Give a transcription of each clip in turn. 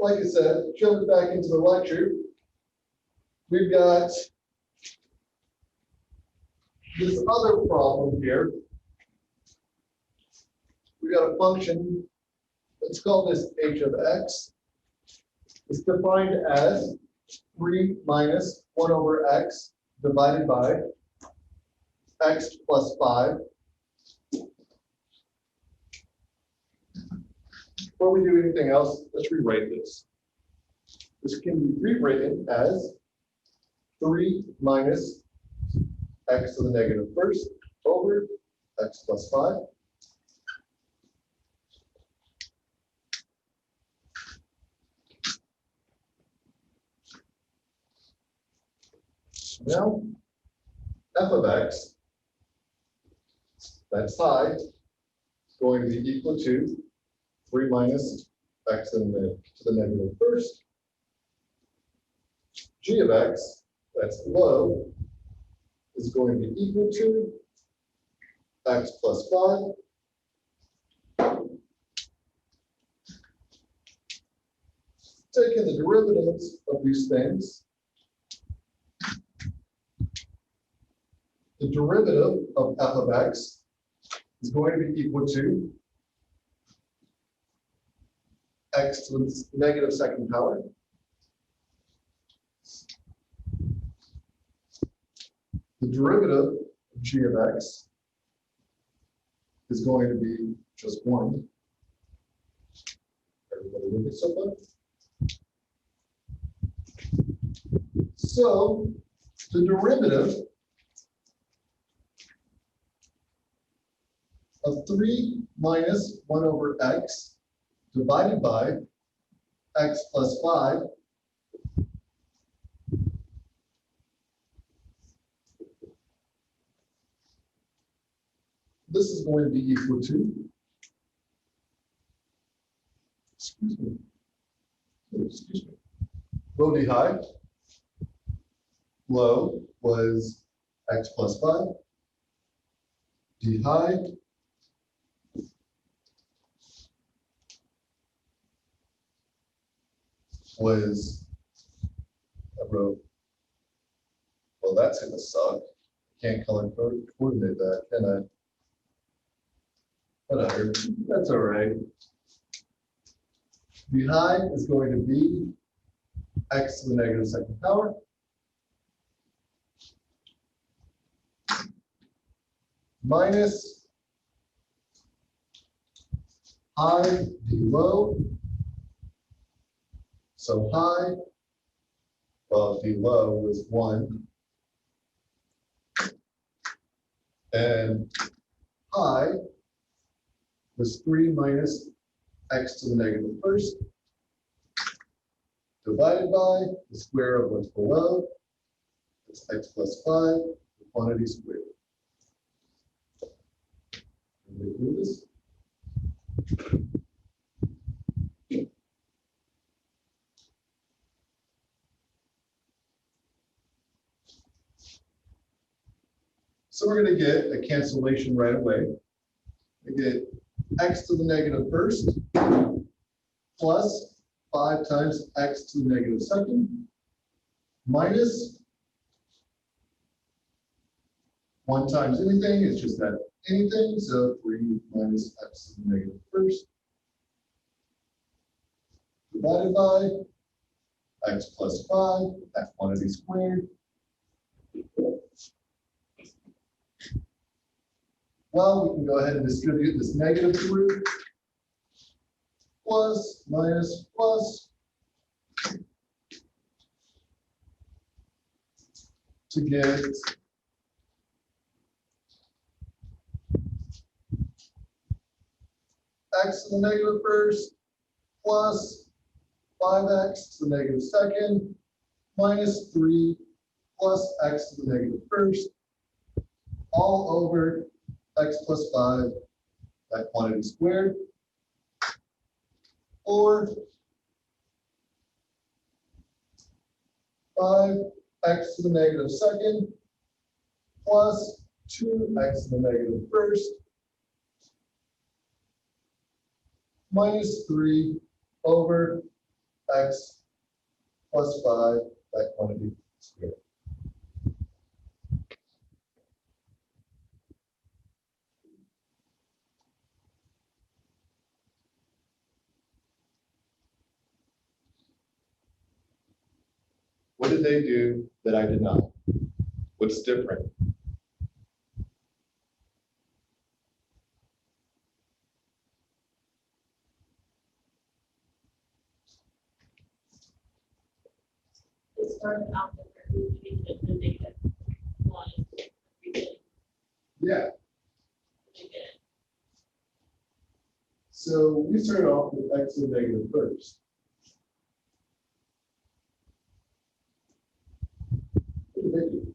like I said, jumping back into the lecture, we've got this other problem here. We've got a function, let's call this h of x. It's defined as 3 minus 1 over x divided by x plus 5. Before we do anything else, let's rewrite this. This can be rewritten as 3 minus x to the negative first over x plus 5. Now, f of x, that's high, is going to be equal to 3 minus x to the negative first. G of x, that's low, is going to be equal to x plus 5. Taking the derivatives of these things, the derivative of f of x is going to be equal to x to the negative second power. The derivative of g of x is going to be just 1. Everybody look at something? So the derivative of 3 minus 1 over x divided by x plus 5 this is going to be equal to, low d high, low was x plus 5, d high was, I wrote, well, that's going to suck. Can't color coordinate that, can I? Whatever, that's all right. The high is going to be x to the negative second power. Minus high d low. So high, well, d low was 1. And high was 3 minus x to the negative first, divided by the square of what's below. It's x plus 5, the quantity squared. Can we do this? So we're going to get a cancellation right away. We get x to the negative first plus 5 times x to the negative second minus 1 times anything is just that anything, so 3 minus x to the negative first divided by x plus 5, that quantity squared. Well, we can go ahead and distribute this negative through. Plus, minus, plus. To get x to the negative first plus 5x to the negative second minus 3 plus x to the negative first all over x plus 5, that quantity squared, or 5x to the negative second plus 2x to the negative first minus 3 over x plus 5, that quantity squared. What did they do that I did not? What's different? It started out with we changed it to -1. Yeah. So we started off with x to the negative first. What did they do?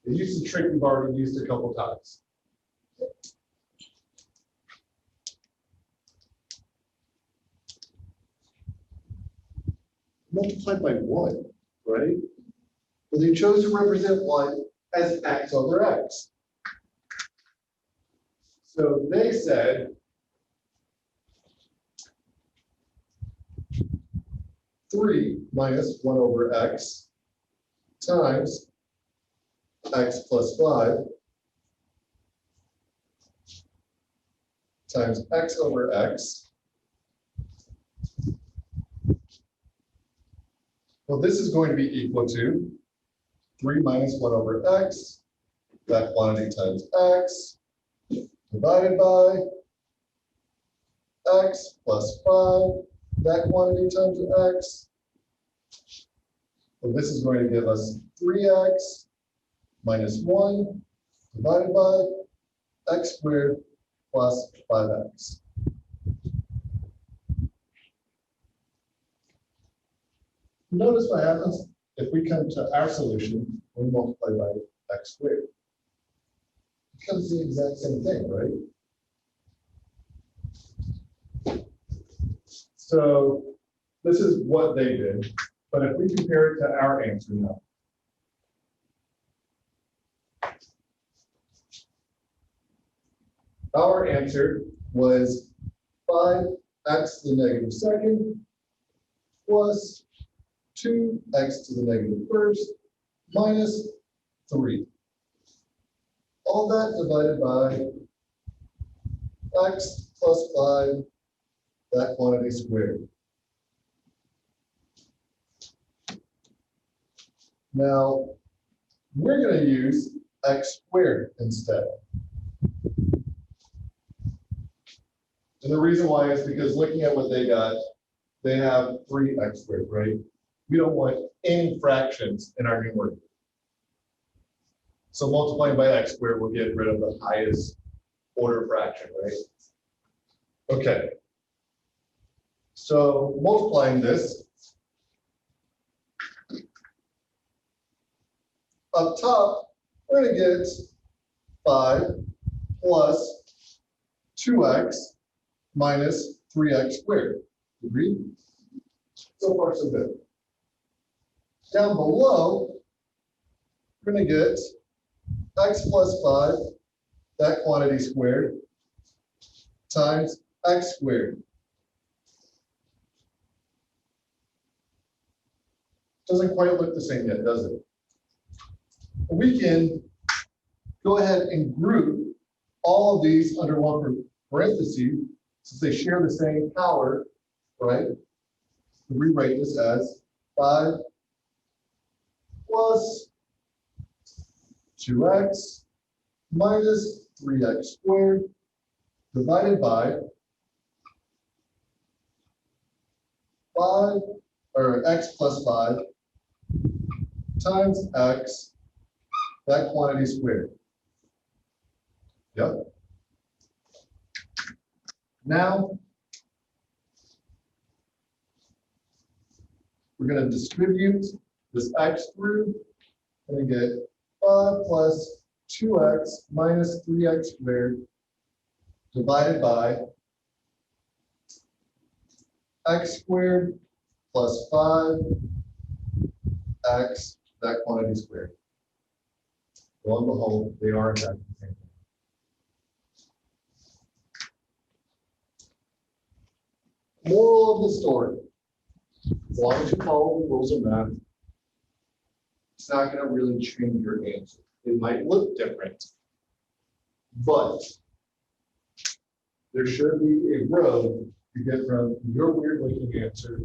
They used a trick we've already used a couple times. Multiplied by 1, right? Well, they chose to represent 1 as x over x. So they said, three minus 1 over x times x plus 5 times x over x. Well, this is going to be equal to 3 minus 1 over x, that quantity times x, divided by x plus 5, that quantity times x. So this is going to give us 3x minus 1 divided by x squared plus 5x. Notice what happens if we come to our solution when we multiply by x squared. It becomes the exact same thing, right? So this is what they did, but if we compare it to our answer now. Our answer was 5x to the negative second plus 2x to the negative first minus 3. All that divided by x plus 5, that quantity squared. Now, we're going to use x squared instead. And the reason why is because looking at what they got, they have 3x squared, right? We don't want any fractions in our numerator. So multiplying by x squared will get rid of the highest order fraction, right? Okay. So multiplying this, up top, we're going to get 5 plus 2x minus 3x squared. Agreed? So far, so good. Down below, we're going to get x plus 5, that quantity squared, times x squared. Doesn't quite look the same yet, does it? We can go ahead and group all of these under one parenthesis, since they share the same power, right? Rewrite this as 5 plus 2x minus 3x squared divided by 5, or x plus 5 times x, that quantity squared. Yep. Now, we're going to distribute this x through, and get 5 plus 2x minus 3x squared divided by x squared plus 5x, that quantity squared. Lo and behold, they are in fact the same thing. Moral of the story, as long as you follow the rules of math, it's not going to really change your answer. It might look different, but there should be a road to get from your weird looking answer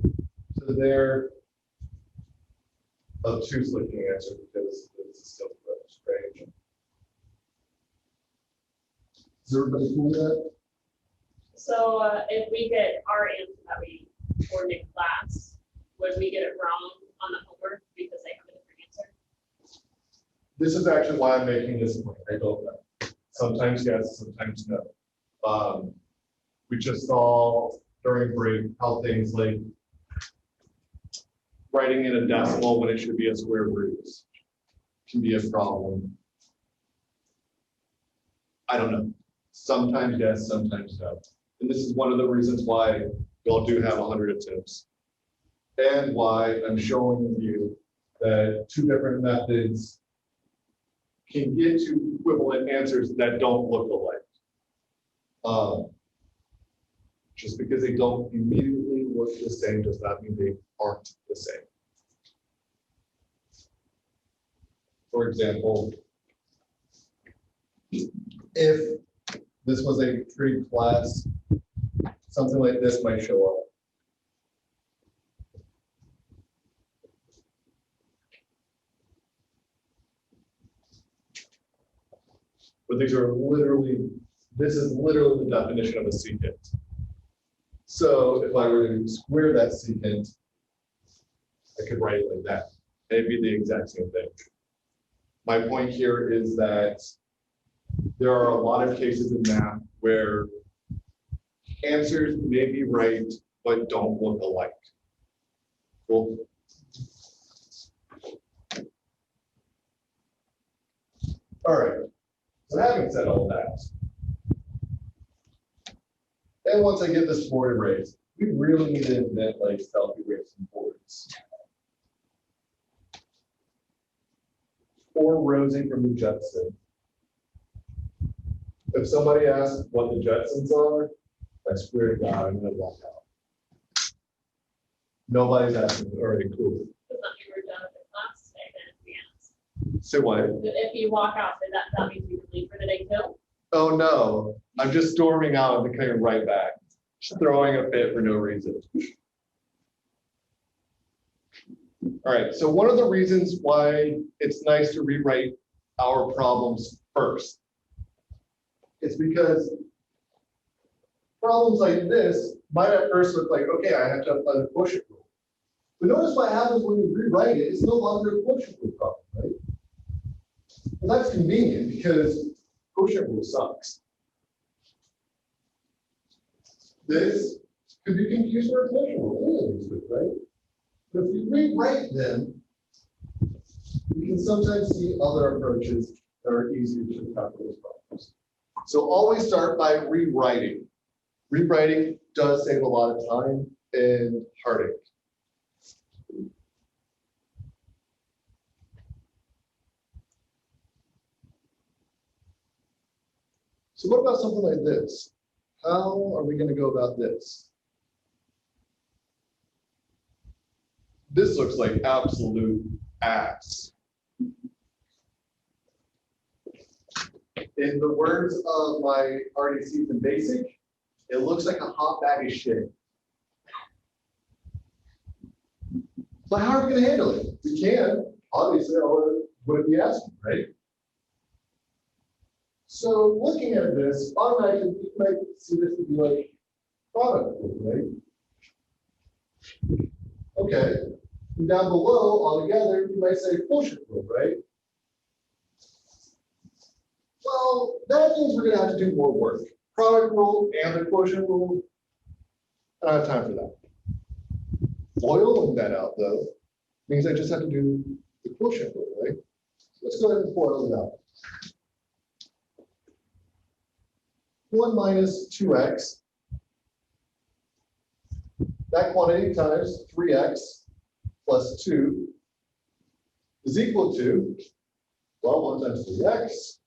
to their obtuse looking answer, because it's still strange. Is everybody cool with that? So if we get our answer that we scored in class, would we get it wrong on the homework because they have a different answer? This is actually why I'm making this point. I don't know. Sometimes yes, sometimes no. We just saw during break how things like writing in a decimal when it should be a square root can be a problem. I don't know. Sometimes yes, sometimes no. And this is one of the reasons why y'all do have 100 attempts. And why I'm showing you that two different methods can get to equivalent answers that don't look alike. Just because they don't immediately look the same does not mean they aren't the same. For example, if this was a free class, something like this might show up. But these are literally, this is literally the definition of a secant. So if I were to square that secant, I could write it like that. It'd be the exact same thing. My point here is that there are a lot of cases in math where answers may be right, but don't look alike. Cool. All right. So having said all that, and once I get this board erased, we really need to invent like self-erasing boards. Or Rosie from the Jetsons. If somebody asks what the Jetsons are, I swear to God, I'm gonna walk out. Nobody's asking. All right, cool. Because then we were done with the class today, then if we asked. So what? If you walk out, then that means you leave for the day too? Oh no, I'm just storming out and coming right back. Just throwing a fit for no reason. All right, so one of the reasons why it's nice to rewrite our problems first is because problems like this might at first look like, okay, I have to apply the quotient rule. But notice what happens when you rewrite it, it's no longer a quotient rule problem, right? Well, that's convenient because quotient rule sucks. This could be confused for a quotient rule, any of these would, right? But if you rewrite them, you can sometimes see other approaches that are easier to tackle those problems. So always start by rewriting. Rewriting does save a lot of time and heartache. So what about something like this? How are we going to go about this? This looks like absolute ass. In the words of my RDCs in BASIC, it looks like a hot bag of shit. So how are we going to handle it? We can, obviously, what it be asking, right? So looking at this, automatically you might see this to be like product rule, right? Okay. And down below, all together, you might say quotient rule, right? Well, that means we're going to have to do more work. Product rule and the quotient rule. I don't have time for that. Boiling that out, though, means I just have to do the quotient rule, right? So let's go ahead and boil it out. 1 minus 2x. That quantity times 3x plus 2 is equal to, well, 1 times 3x.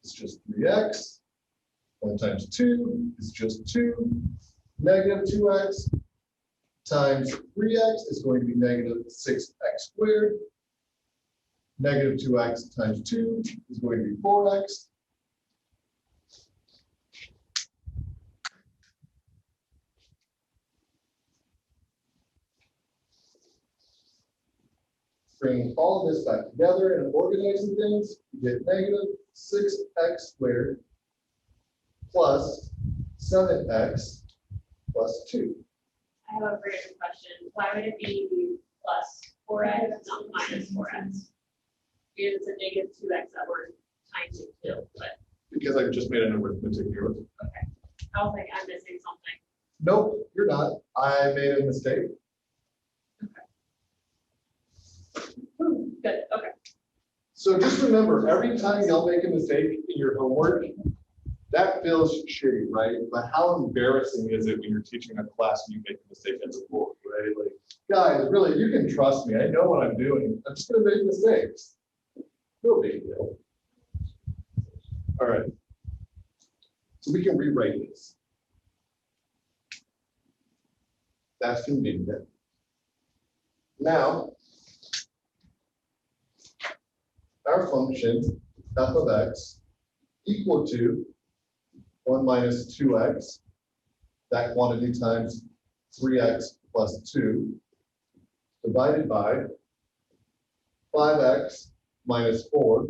It's just 3x. 1 times 2 is just 2. Negative 2x times 3x is going to be negative 6x squared. Negative 2x times 2 is going to be 4x. Bringing all of this back together and organizing things, you get negative 6x squared plus 7x plus 2. I have a random question. Why would it be plus 4x, not minus 4x? Because it's a negative 2x that we're times it too, but Because I just made an arithmetic error. okay. I was like, I'm missing something. Nope, you're not. I made a mistake. Good, okay. So just remember, every time y'all make a mistake in your homework, that feels shitty, right? But how embarrassing is it when you're teaching a class and you make a mistake as a board, right? Like, Guys, really, you can trust me. I know what I'm doing. I'm just gonna make mistakes. No big deal. All right. So we can rewrite this. That's convenient. Now, our function f of x equal to 1 minus 2x, that quantity times 3x plus 2, divided by 5x minus 4.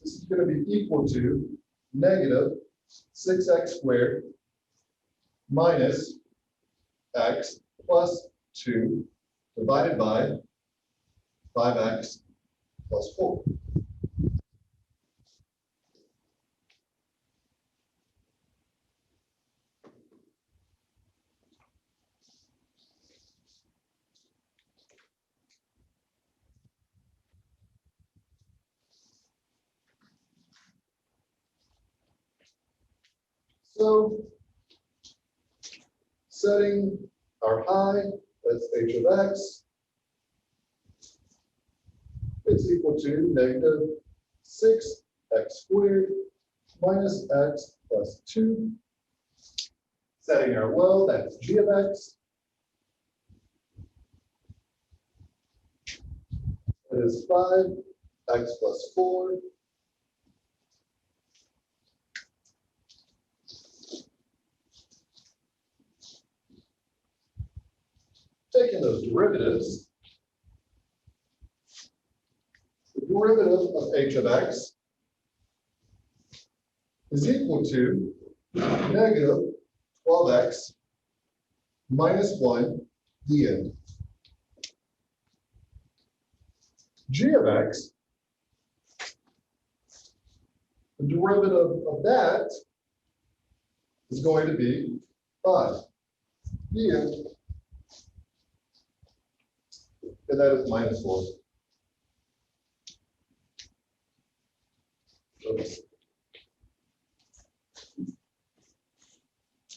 This is going to be equal to negative 6x squared minus x plus 2 divided by 5x plus 4. So, setting our high, that's h of x, it's equal to negative 6x squared minus x plus 2. Setting our low, that's g of x. That is 5x plus 4. Taking those derivatives, the derivative of h of x is equal to negative 12x minus 1 dn. G of x, the derivative of that is going to be 5 dn. And that is minus 4. Oops.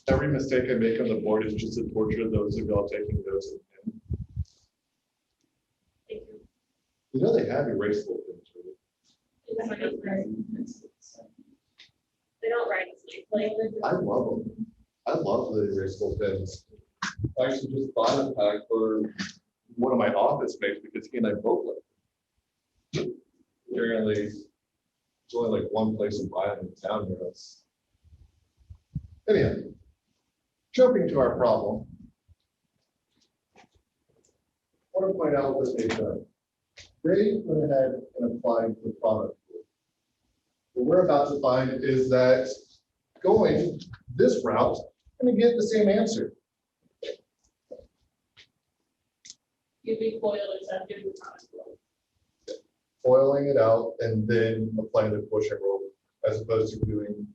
every mistake I make on the board is just a torture of those of y'all taking notes. Thank you. You know they have erasable things, right? It's like a very- They don't write as nicely. I love them. I love the erasable pens. I actually just bought a pack for one of my office mates because he and I both like them. Apparently, there's only like one place to buy them in town near us. Anyhow, jumping to our problem. I want to point out what this page does. They went ahead and applied the product rule. What we're about to find is that going this route, I'm going to get the same answer. You'd be foiled instead of doing the product rule. Foiling it out and then applying the quotient rule as opposed to doing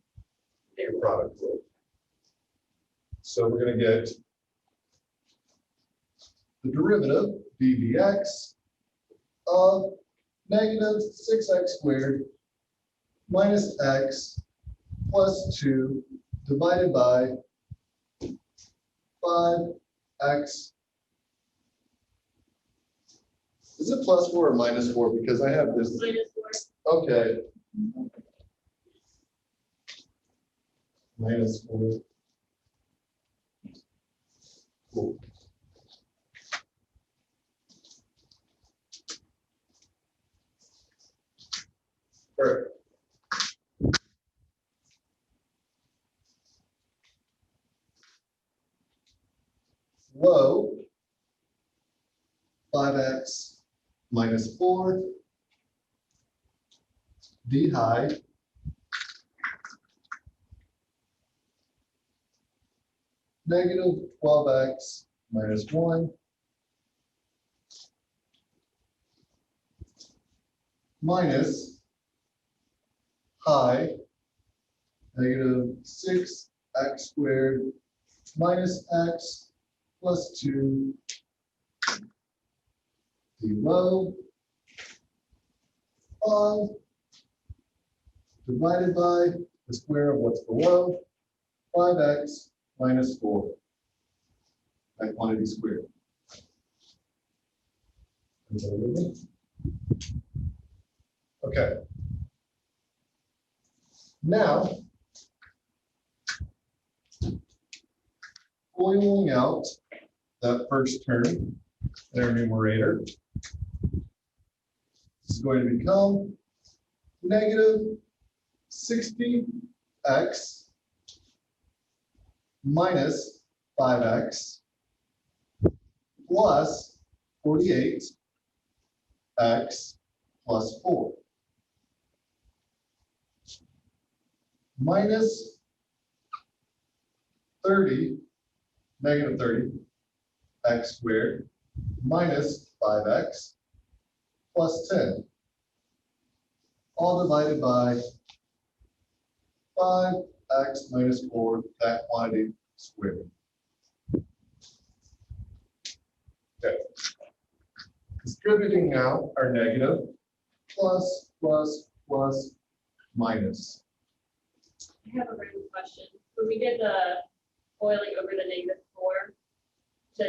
the product rule. So we're going to get the derivative ddx of negative 6x squared minus x plus 2 divided by 5x. Is it plus 4 or minus 4? Because I have this. Minus 4. Okay. Minus 4. Cool. Perfect. Low, 5x minus 4. D high, negative 12x minus 1. Minus high, negative 6x squared minus x plus 2. D low, 5 divided by the square of what's below, 5x minus 4. That quantity squared. Everybody with me? Okay. Now, FOILing out that first term in our numerator, this is going to become negative 60x minus 5x plus 48x plus 4 minus 30, negative 30 x squared minus 5x plus 10, all divided by 5x minus 4, that quantity squared. Okay. Distributing now our negative, plus, plus, plus, minus. I have a random question. When we did the boiling over the -4 to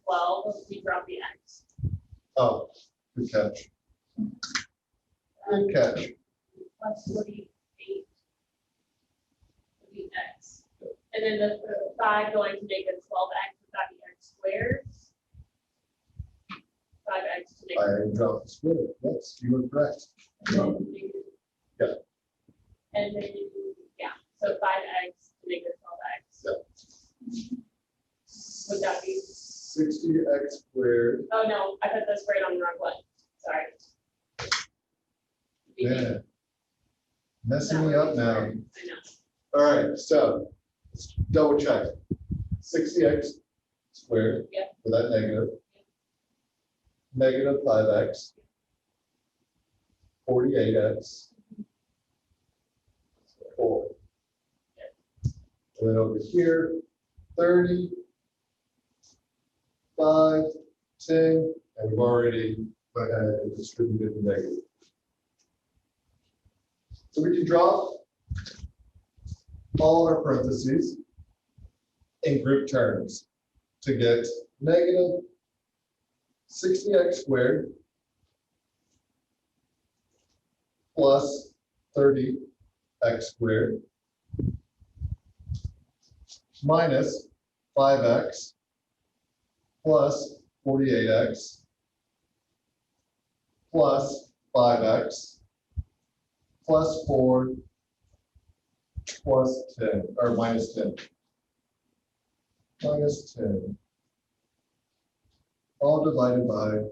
-12, we dropped the x. Oh, good catch. Good catch. Plus 48 would be x. And then the 5 going to -12x would that be x squared? 5x to I dropped the square. Yes, you were correct. Yeah. And then, yeah, so 5x to -12x. Yeah. Would that be? 60x squared. Oh, no, I put the squared on the wrong one. Sorry. Yeah. Messing me up now. I know. All right, so let's double check. 60x squared. Yeah. For that negative. Negative 5x. 48x. 4. And then over here, 30, 5, 10, and we've already went ahead and distributed the negative. So we can drop all our parentheses in group terms to get negative 60x squared plus 30x squared minus 5x plus 48x plus 5x plus 4 plus 10, or minus 10. Minus 10. All divided by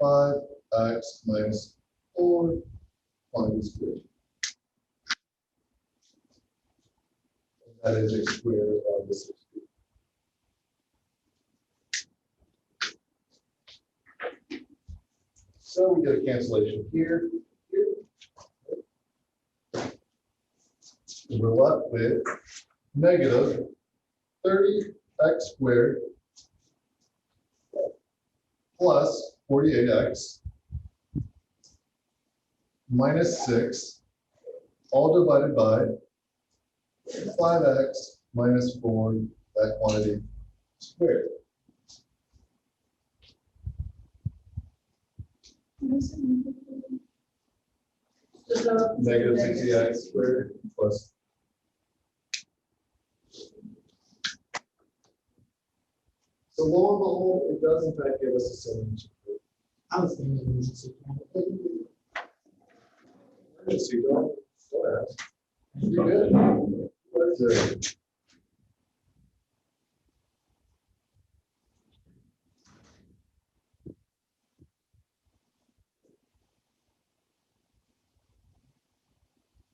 5x minus 4 quantity squared. That is a square of the 60. So we get a cancellation here. We're left with negative 30x squared plus 48x minus 6, all divided by 5x minus 4, that quantity squared. Negative 60x squared plus So lo and behold, it does in fact give us a solution. I was thinking emergency. Emergency, don't ask. You're good. What is it?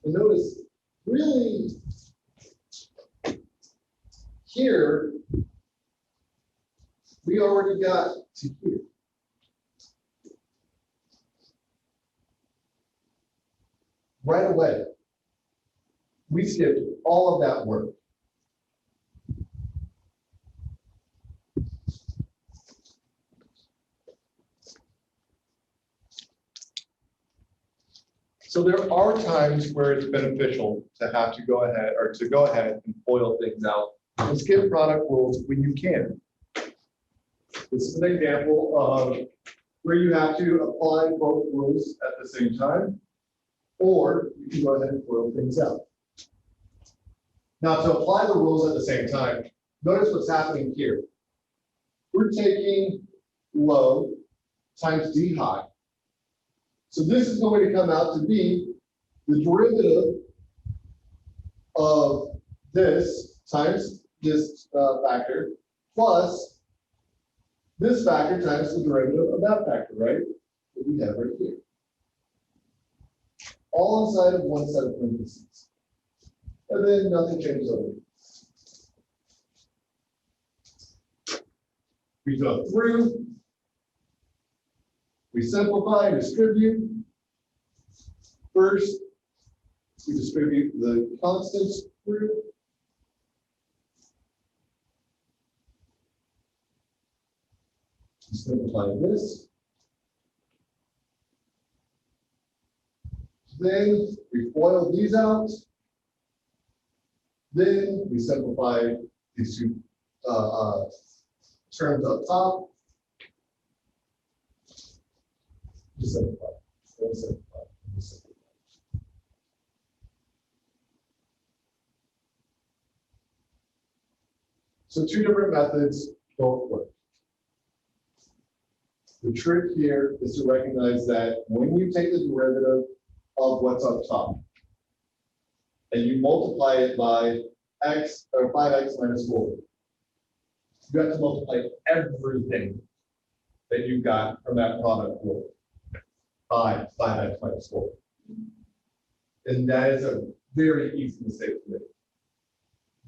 And notice, really, here, we already got to here. Right away. We skipped all of that work. So there are times where it's beneficial to have to go ahead and FOIL things out and skip product rules when you can. This is an example of where you have to apply both rules at the same time, or you can go ahead and FOIL things out. Now, to apply the rules at the same time, notice what's happening here. We're taking low times d high. So this is going to come out to be the derivative of this times this factor plus this factor times the derivative of that factor, right? That we have right here. All inside of one set of parentheses. And then nothing changes over here. We go through. We simplify and distribute. First, we distribute the constants through. Simplify this. Then we FOIL these out. Then we simplify these two terms up top. Just simplify. Then simplify. Then simplify. So two different methods, both work. The trick here is to recognize that when you take the derivative of what's up top and you multiply it by x or 5x minus 4, you have to multiply everything that you got from that product rule by 5x minus 4. And that is a very easy mistake to make.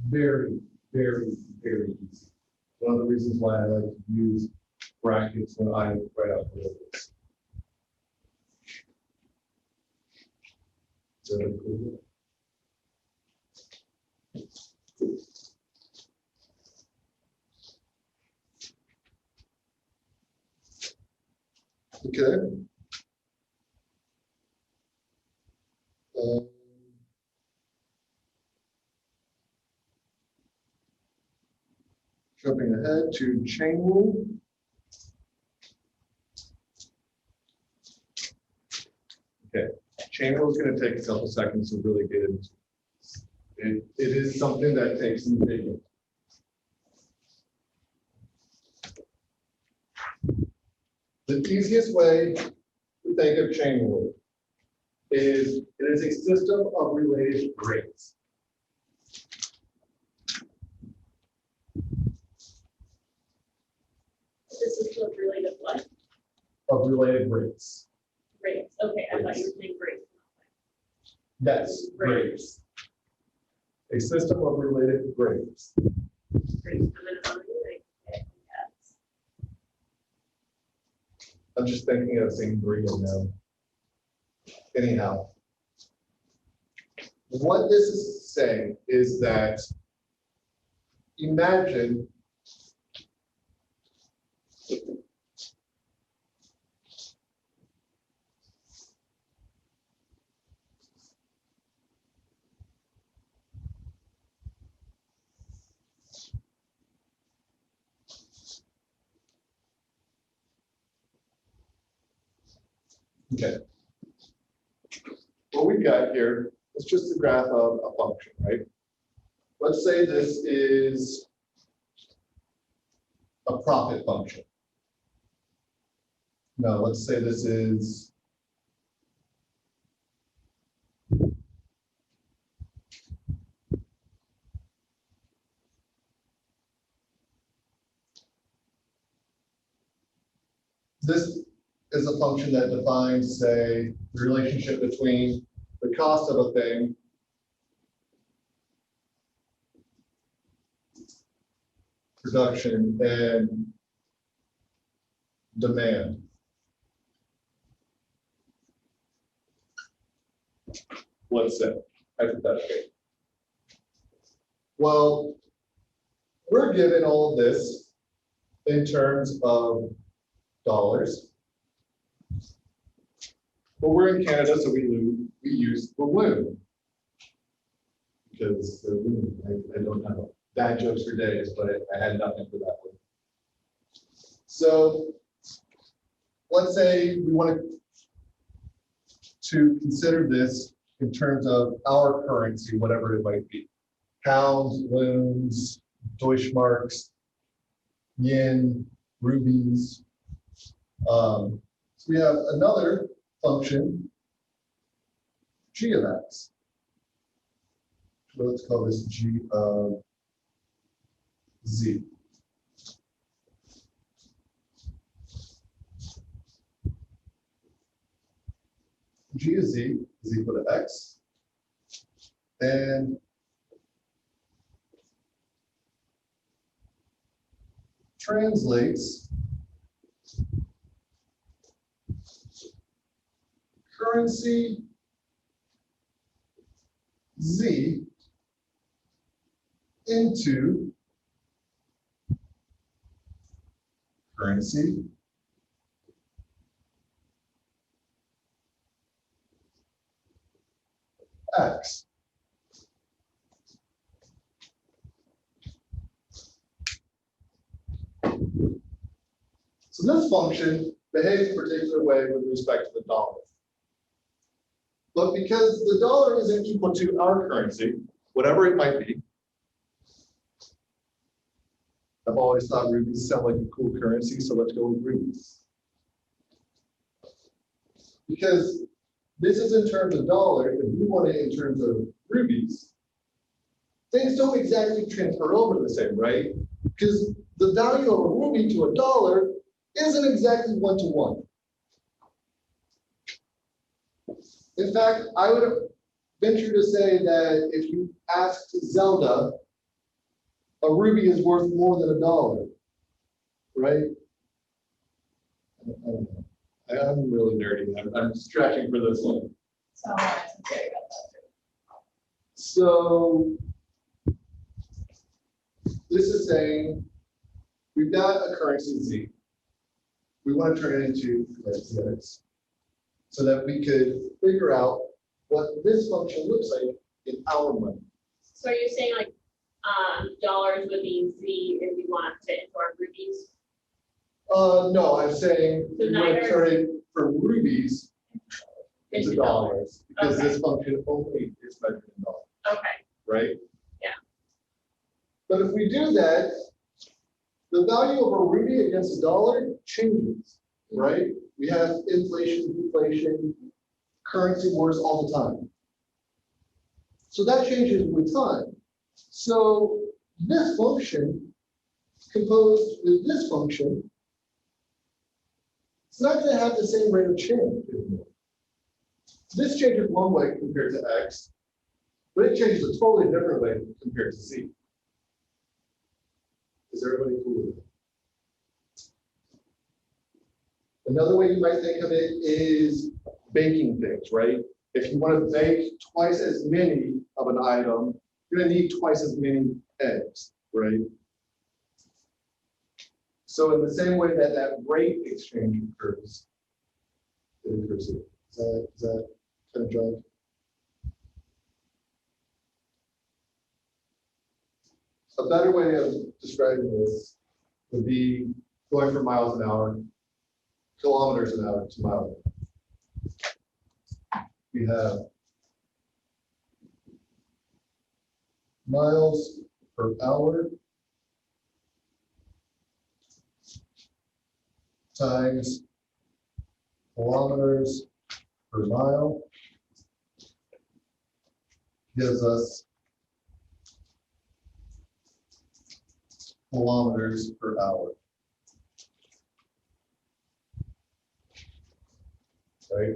Very, very, very easy. One of the reasons why I like to use brackets when I write out derivatives. Is that cool? Okay. Jumping ahead to chain rule. Okay, chain rule is going to take a couple seconds to really get into. It is something that takes some digging. The easiest way to think of chain rule is it is a system of related rates. This is the related what? Of related rates. Rates. Okay, I thought you were saying rates. Yes, rates. A system of related rates. Rates. I'm gonna tell you, like, okay, yes. I'm just thinking of saying Korean now. Anyhow, what this is saying is that imagine okay. What we've got here is just the graph of a function, right? Let's say this is a profit function. Now, let's say this is this is a function that defines, say, the relationship between the cost of a thing production and demand. Let's say, hypothetically. Well, we're given all of this in terms of dollars. But we're in Canada, so we use the loon. Because the loon, I don't know, bad jokes for days, but I had nothing for that one. So let's say we wanted to consider this in terms of our currency, whatever it might be. Pounds, loons, Deutschmarks, yen, rubies. So we have another function, g of x. So let's call this g of z. G of z is equal to x. And translates currency z into currency x. So this function behaves a particular way with respect to the dollar. But because the dollar isn't equal to our currency, whatever it might be, I've always thought rubies sound like a cool currency, so let's go with rubies. Because this is in terms of dollar, if we want it in terms of rubies, things don't exactly transfer over the same, right? Because the value of a rupee to a dollar isn't exactly one-to-one. In fact, I would venture to say that if you asked Zelda, a rupee is worth more than $1, right? I don't know. I'm really nerdy. I'm stretching for this one. So I was very about that too. So this is saying we've got a currency Z. We want to turn it into currency X so that we could figure out what this function looks like in our money. So are you saying like dollars would be Z if we want to fit into our rubies? No, I'm saying So we want to neither- turn it from rubies into dollars because Okay. this function only is measured in dollars, Okay, right? Yeah. But if we do that, the value of a rupee against a dollar changes, right? We have inflation, deflation, currency wars all the time. So that changes with time. So this function composed with this function, it's not going to have the same rate of change. This changes one way compared to X, but it changes a totally different way compared to Z. Is everybody cool with it? Another way you might think of it is baking things, right? If you want to bake twice as many of an item, you're going to need twice as many eggs, right? So in the same way that that rate exchange occurs, it occurs here. Is that kind of dry? A better way of describing this would be going from miles an hour, kilometers an hour to miles an hour. We have miles per hour times kilometers per mile gives us kilometers per hour. Right?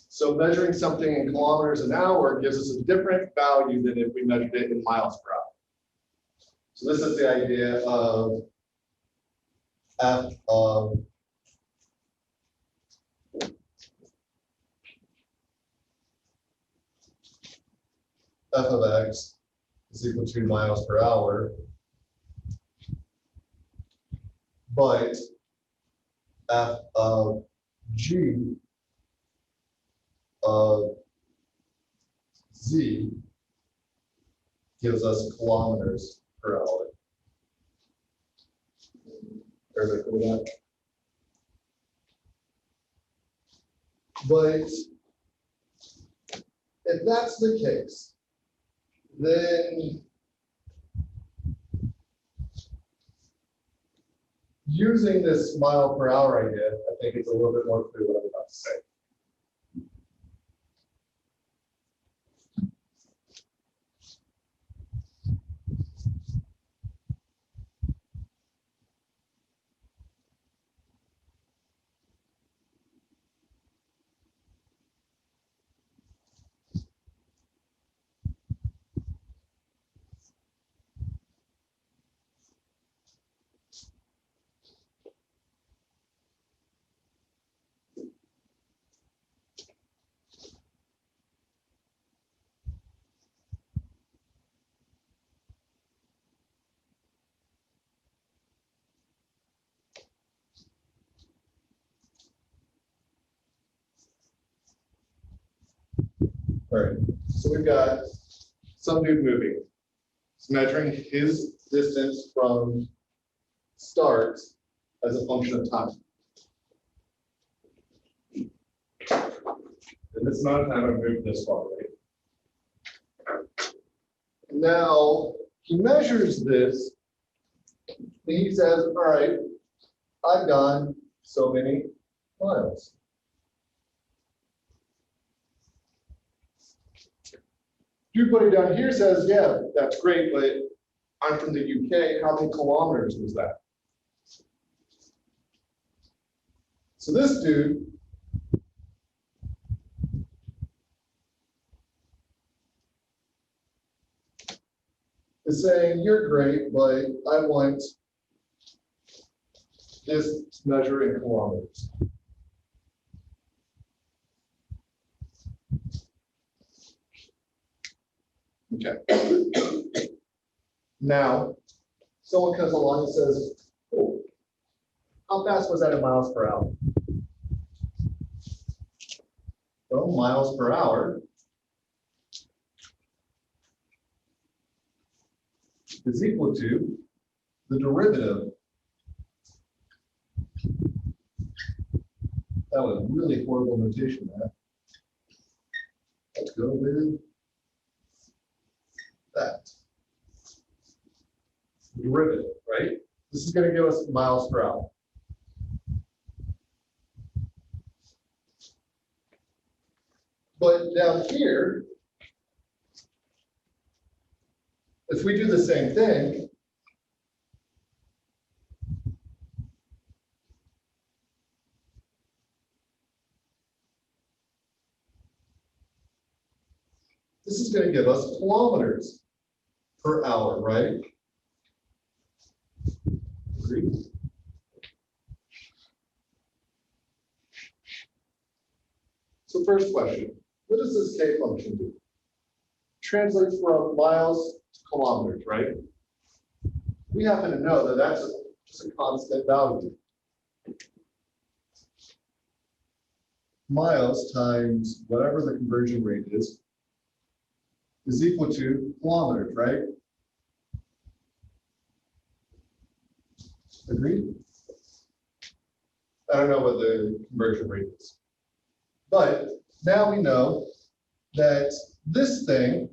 So measuring something in kilometers an hour gives us a different value than if we measured it in miles per hour. So this is the idea of F of x is equal to miles per hour, but F of g of z gives us kilometers per hour. Everybody cool with that? But if that's the case, then using this mile per hour idea, I think it's a little bit more clear what I'm about to say. All right, so we've got some dude moving. It's measuring his distance from start as a function of time. And this amount of time I've moved this far, right? Now, he measures this, and he says, all right, I've gone so many miles. Dude put it down here says, yeah, that's great, but I'm from the UK. How many kilometers was that? So this dude is saying, you're great, but I want this to measure in kilometers. Okay. Now, someone comes along and says, oh, how fast was that in miles per hour? Well, miles per hour is equal to the derivative. That was really horrible notation, man. Let's go with that. Derivative, right? This is going to give us miles per hour. But down here, if we do the same thing, this is going to give us kilometers per hour, right? Agreed? So first question, what does this K function do? Translates from miles to kilometers, right? We happen to know that that's just a constant value. Miles times whatever the conversion rate is equal to kilometers, right? Agreed? I don't know what the conversion rate is. But now we know that this thing's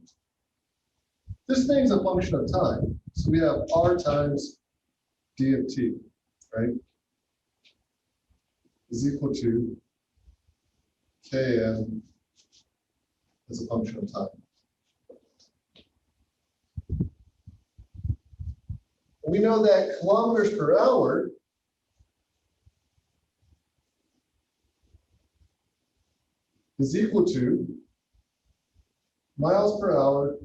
a function of time. So we have R times d of t, right, is equal to kn as a function of time. We know that kilometers per hour is equal to miles per hour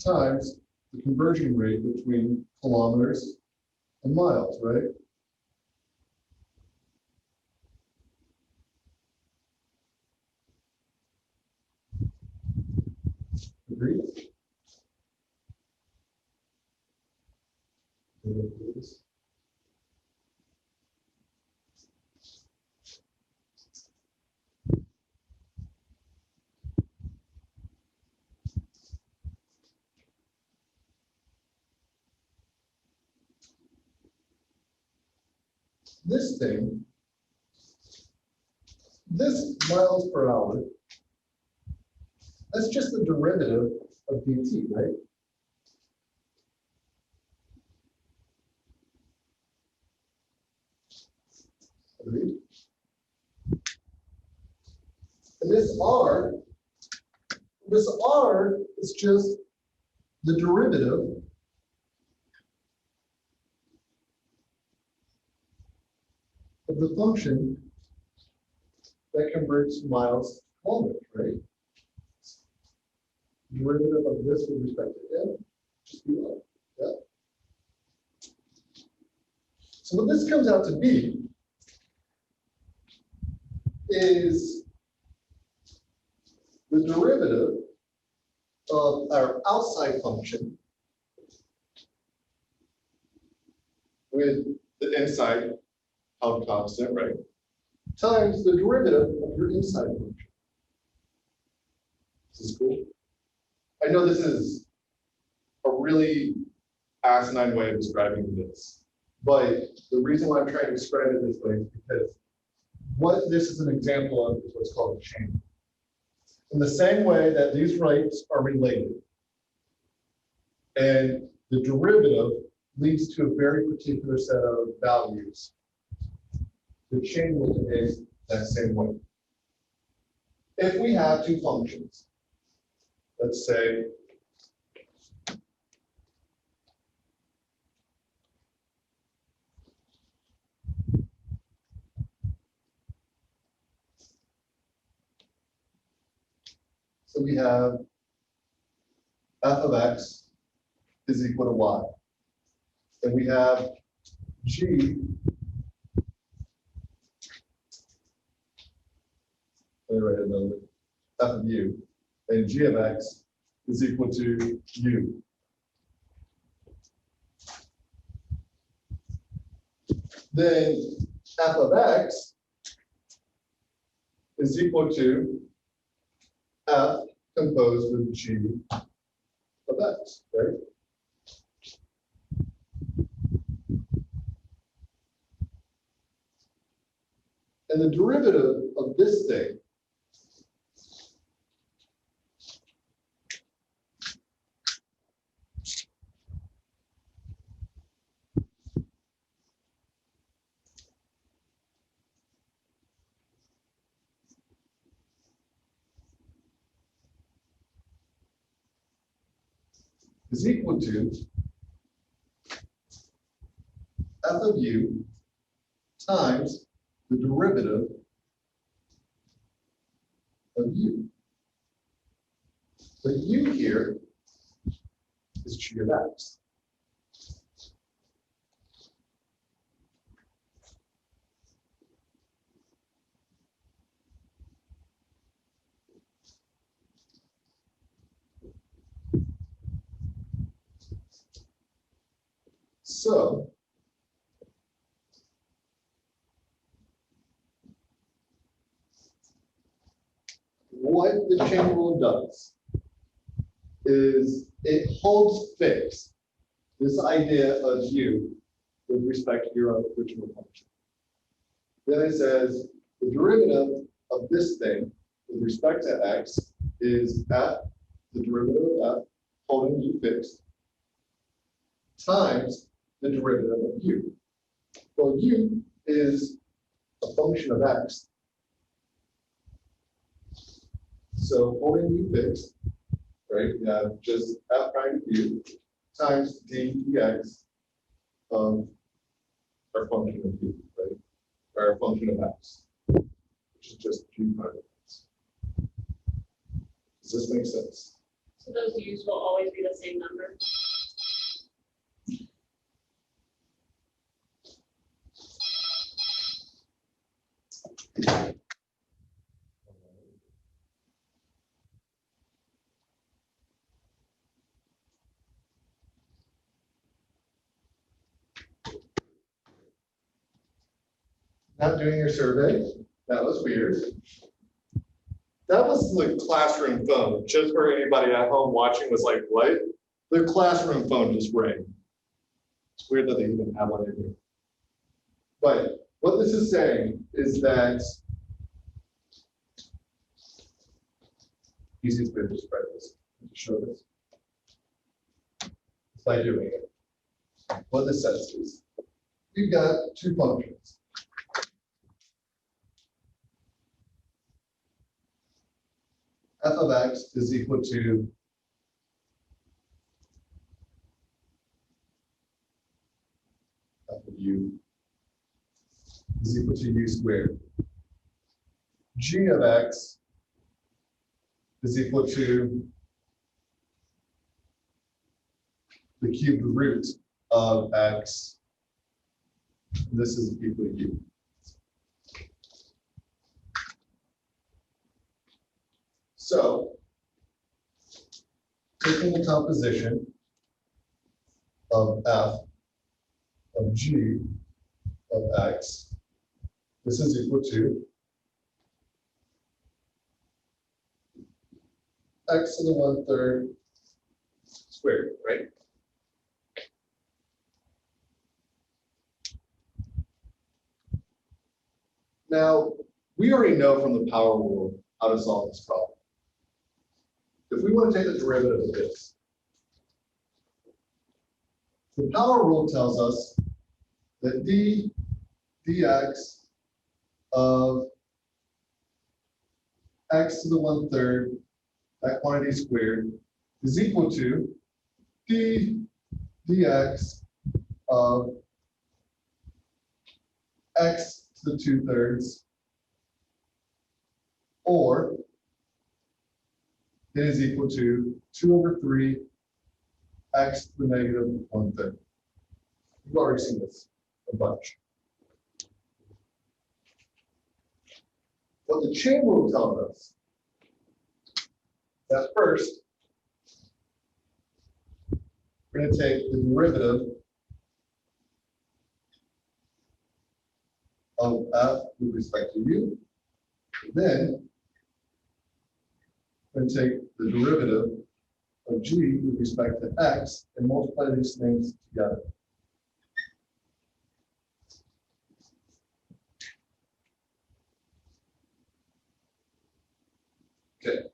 times the conversion rate between kilometers and miles, right? Agreed? This thing, this miles per hour, that's just the derivative of dt, right? Agreed? And this r is just the derivative of the function that converts miles to kilometers, right? Derivative of this with respect to n, just be r, yeah? So what this comes out to be is the derivative of our outside function with the inside held constant, right? Times the derivative of your inside function. This is cool. I know this is a really asinine way of describing this, but the reason why I'm trying to describe it this way is because what this is an example of is what's called a chain. In the same way that these rates are related, and the derivative leads to a very particular set of values, the chain will behave that same way. If we have two functions, let's say so we have f of x is equal to y. And we have g f of u, and g of x is equal to u. Then f of x is equal to f composed with g of x, right? And the derivative of this thing is equal to f of u times the derivative of u. The u here is g of x. So what the chain rule does is it holds fixed this idea of u with respect to your original function. Then it says the derivative of this thing with respect to x is f, the derivative of f, holding u fixed, times the derivative of u. Well, u is a function of x. So holding u fixed, right, you have just f prime of u times d dx of our function of u, right? Or our function of x, which is just g prime of x. Does this make sense? So those u's will always be the same number. Not doing your survey? That was weird. That was the classroom phone, just for anybody at home watching was like, what? The classroom phone just rang. It's weird that they even have one in here. But what this is saying is that easiest way to describe this, to show this, is by doing it. What this says is, you've got two functions. F of x is equal to f of u is equal to u squared. G of x is equal to the cubed root of x. This is equal to u. So, taking the composition of f of g of x, this is equal to x to the 1/3 squared, right? Now, we already know from the power rule how to solve this problem. If we want to take the derivative of this, the power rule tells us that d dx of x to the 1/3, that quantity squared, is equal to d dx of x to the 2/3, or it is equal to 2/3 x to the negative 1/3. You've already seen this a bunch. What the chain rule tells us that first, we're going to take the derivative of f with respect to u, then we're going to take the derivative of g with respect to x and multiply these things together. Okay,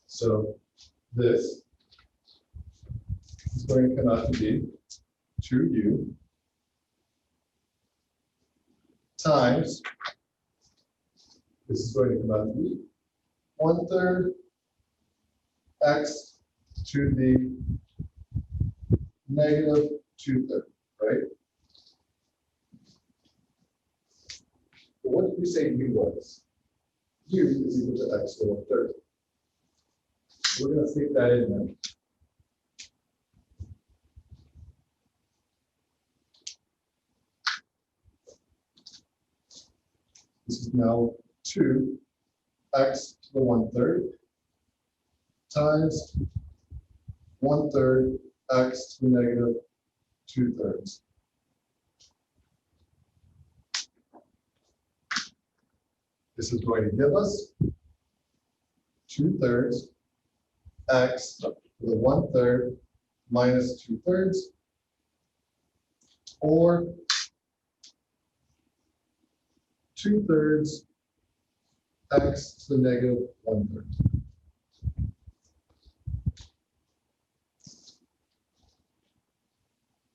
so this is going to come out to be 2u times, this is going to come out to be 1/3 x to the negative 2/3, right? But what did we say u was? U is equal to x to the 1/3. We're going to stick that in there. This is now 2x to the 1/3 times 1/3 x to the negative 2/3. This is going to give us 2/3 x to the 1/3 minus 2/3, or 2/3 x to the negative 1/3.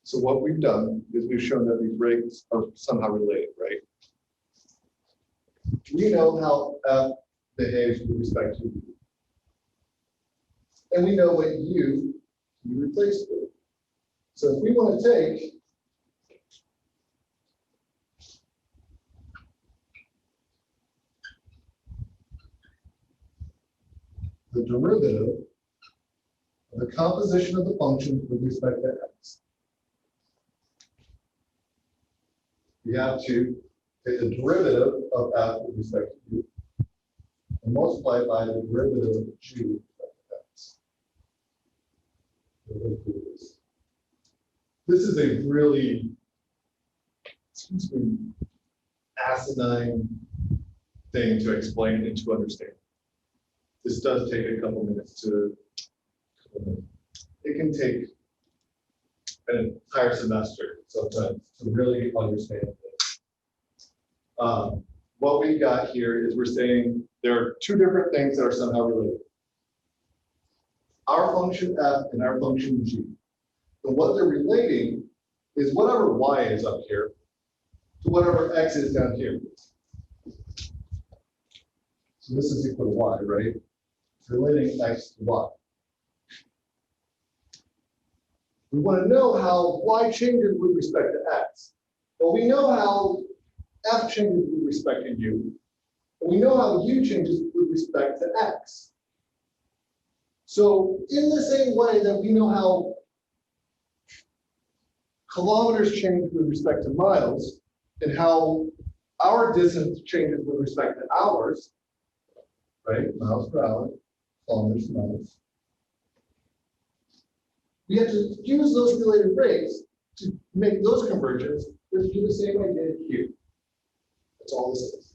So what we've done is we've shown that these rates are somehow related, right? We know how F behaves with respect to U. And we know what U you replace with. So if we want to take the derivative of the composition of the function with respect to x, we have to take the derivative of f with respect to u and multiply it by the derivative of g with respect to x. We're going to do this. This is a really, excuse me, asinine thing to explain and to understand. This does take a couple minutes to, it can take an entire semester sometimes to really understand this. What we've got here is we're saying there are two different things that are somehow related. Our function f and our function g. And what they're relating is whatever y is up here to whatever x is down here. So this is equal to y, right? It's relating x to y. We want to know how y changes with respect to x. Well, we know how f changes with respect to u. And we know how u changes with respect to x. So in the same way that we know how kilometers change with respect to miles, and how our distance changes with respect to hours, right? Miles per hour, kilometers per miles. We have to use those related rates to make those conversions, which do the same idea here. That's all this is.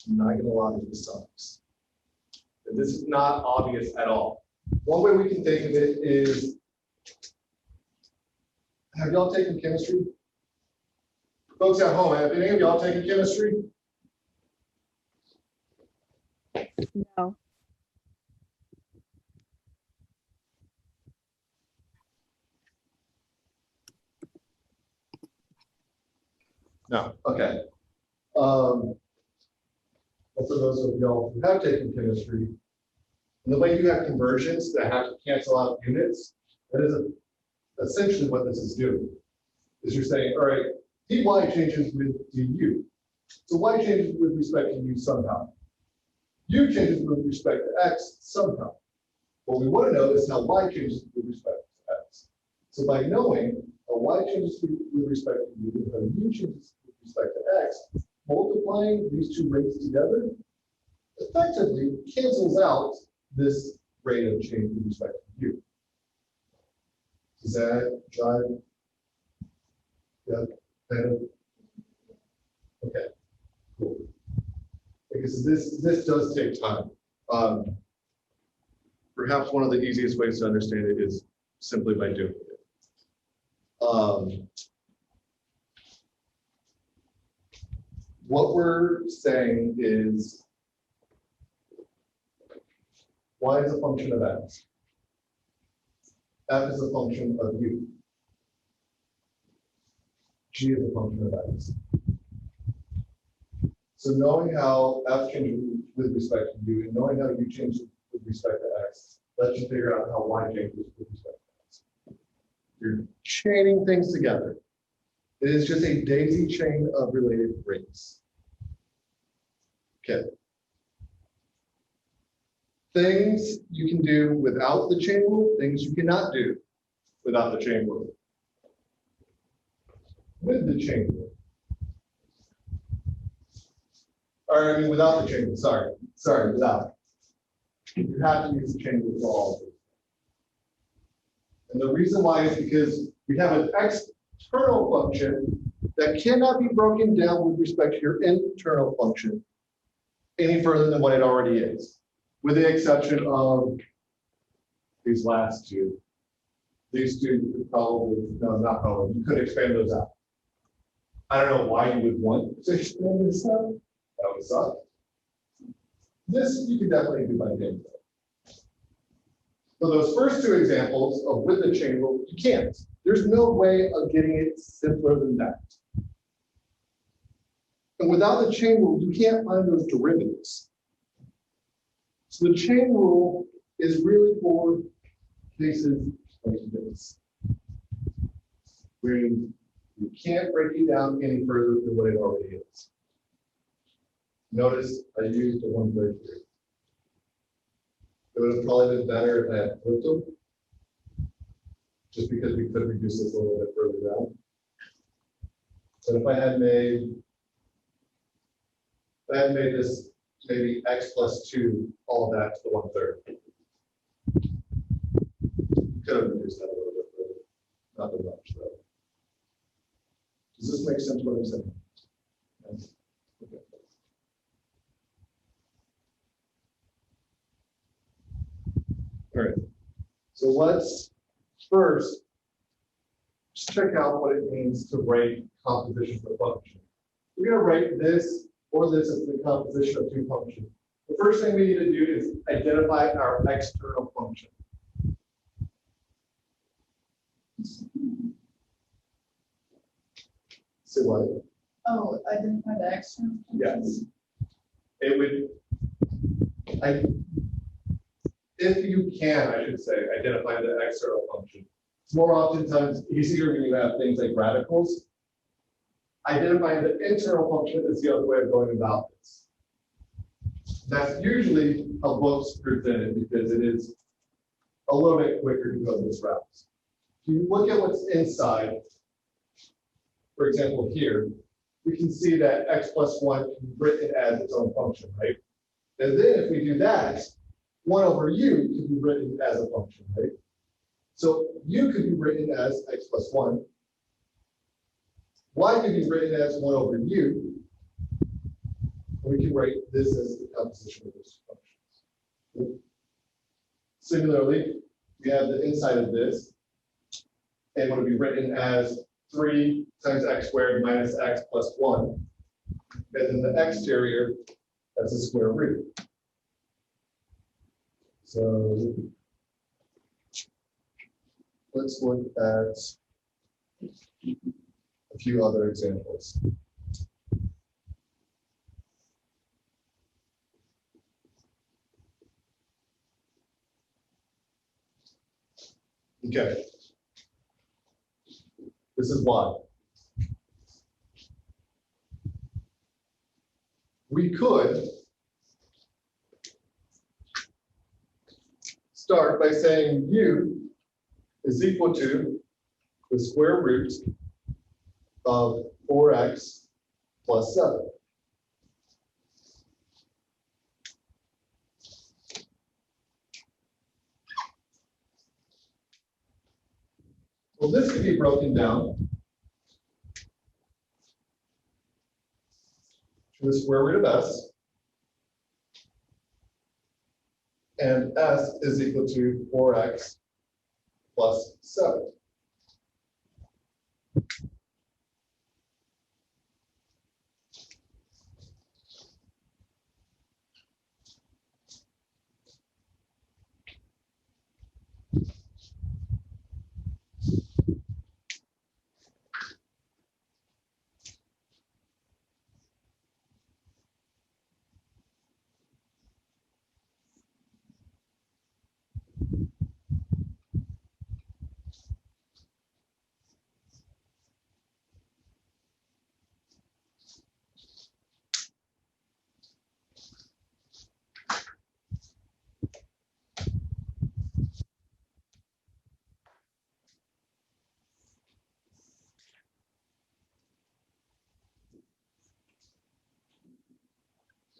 I'm not going to lie to this sucks. This is not obvious at all. One way we can think of it is, have y'all taken chemistry? Folks at home, have any of y'all taken chemistry? No. No. Okay. But for those of y'all who have taken chemistry, and the way you have conversions that have to cancel out units, that is essentially what this is doing. Is you're saying, all right, dy changes with du. So y changes with respect to u somehow. U changes with respect to x somehow. What we want to know is how y changes with respect to x. So by knowing how y changes with respect to u and how u changes with respect to x, multiplying these two rates together effectively cancels out this rate of change with respect to u. Does that jive? Yeah, kind of. Okay, cool. Because this does take time. Perhaps one of the easiest ways to understand it is simply by doing it. What we're saying is y is a function of x. F is a function of u. G is a function of x. So knowing how f changes with respect to u and knowing how u changes with respect to x, lets you figure out how y changes with respect to x. You're chaining things together. It is just a daisy chain of related rates. Okay. Things you can do without the chain rule, things you cannot do without the chain rule. With the chain rule. Or I mean without the chain rule, sorry, without. You have to use the chain rule for all of it. And the reason why is because we have an external function that cannot be broken down with respect to your internal function any further than what it already is, with the exception of these last two. These two could probably, no, not probably, you could expand those out. I don't know why you would want to expand this out. That would suck. This you could definitely do by hand. For those first two examples of with the chain rule, you can't. There's no way of getting it simpler than that. And without the chain rule, you can't find those derivatives. So the chain rule is really for cases like this, where you can't break it down any further than what it already is. Notice I used a 1/3 here. It would have probably been better if I had flipped them, just because we could reduce this a little bit further down. But if I had made this maybe x plus 2, all of that to the 1/3. Could have reduced that a little bit further, not that much though. Does this make sense what I'm saying? Yes. Okay. All right, so let's first just check out what it means to write compositions of functions. We're going to write this or this as the composition of two functions. The first thing we need to do is identify our external function. Say what? Oh, identify the external. Yes. It would, if you can, I should say, identify the external function. It's more oftentimes easier when you have things like radicals. Identifying the internal function is the other way of going about this. That's usually how books present it because it is a little bit quicker to go this route. If you look at what's inside, for example, here, we can see that x plus 1 can be written as its own function, right? And then if we do that, 1 over u can be written as a function, right? So u could be written as x plus 1. Y can be written as 1 over u. We can write this as the composition of those functions. Similarly, we have the inside of this, and it would be written as 3 times x squared minus x plus 1. And then the exterior as the square root. So let's look at a few other examples. Okay. This is why. We could start by saying u is equal to the square root of 4x plus 7. Well, this could be broken down to the square root of s, and s is equal to 4x plus 7.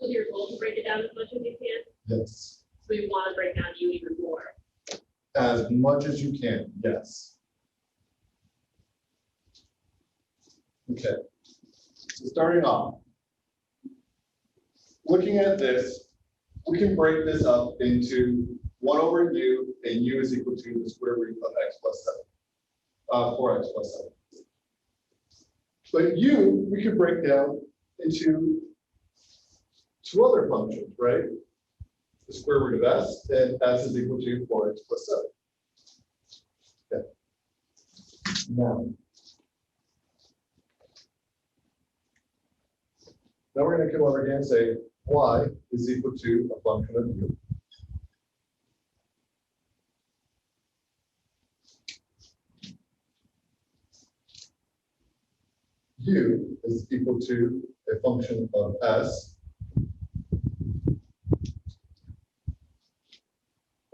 So your goal to break it down as much as you can. Yes. So we want to break down u even more. As much as you can, yes. Okay. So starting off, looking at this, we can break this up into 1 over u, and u is equal to the square root of x plus 7, 4x plus 7. But u, we could break down into 2 other functions, right? the square root of s, then s is equal to 4x plus 7. Okay. Now we're going to come over here and say y is equal to a function of u. U is equal to a function of s.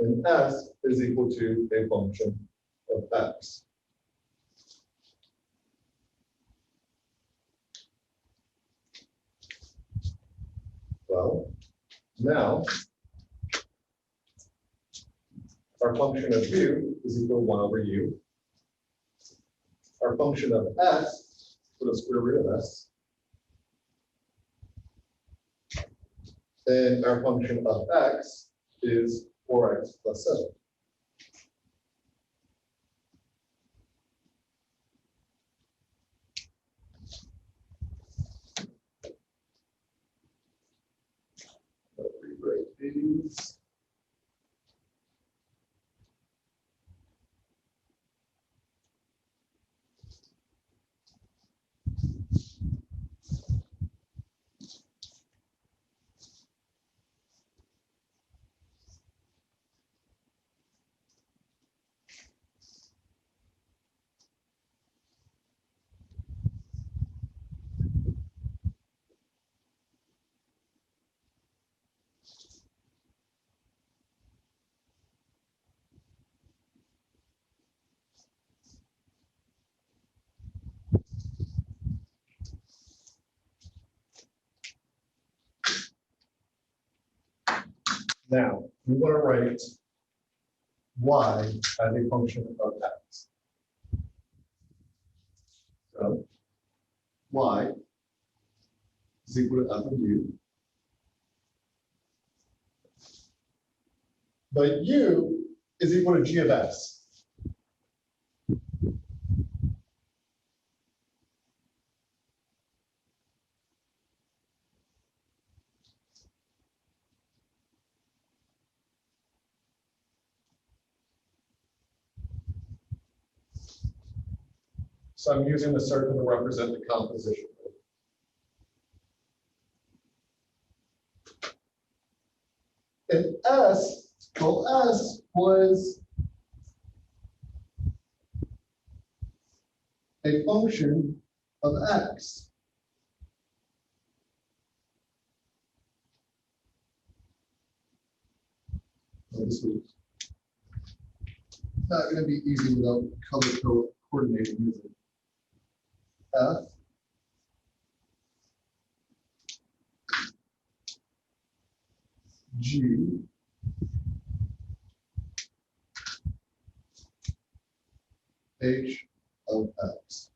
And s is equal to a function of x. Well, now our function of u is equal to 1 over u. Our function of s, put a square root of s. And our function of x is 4x plus 7. I'll rewrite these. Now, we want to write y as a function of x. So, y is equal to f of u. But u is equal to g of s. So I'm using the circle to represent the composition. And s, well, s was a function of x. So this was not going to be easy without color coordinating, is it? F G H of X.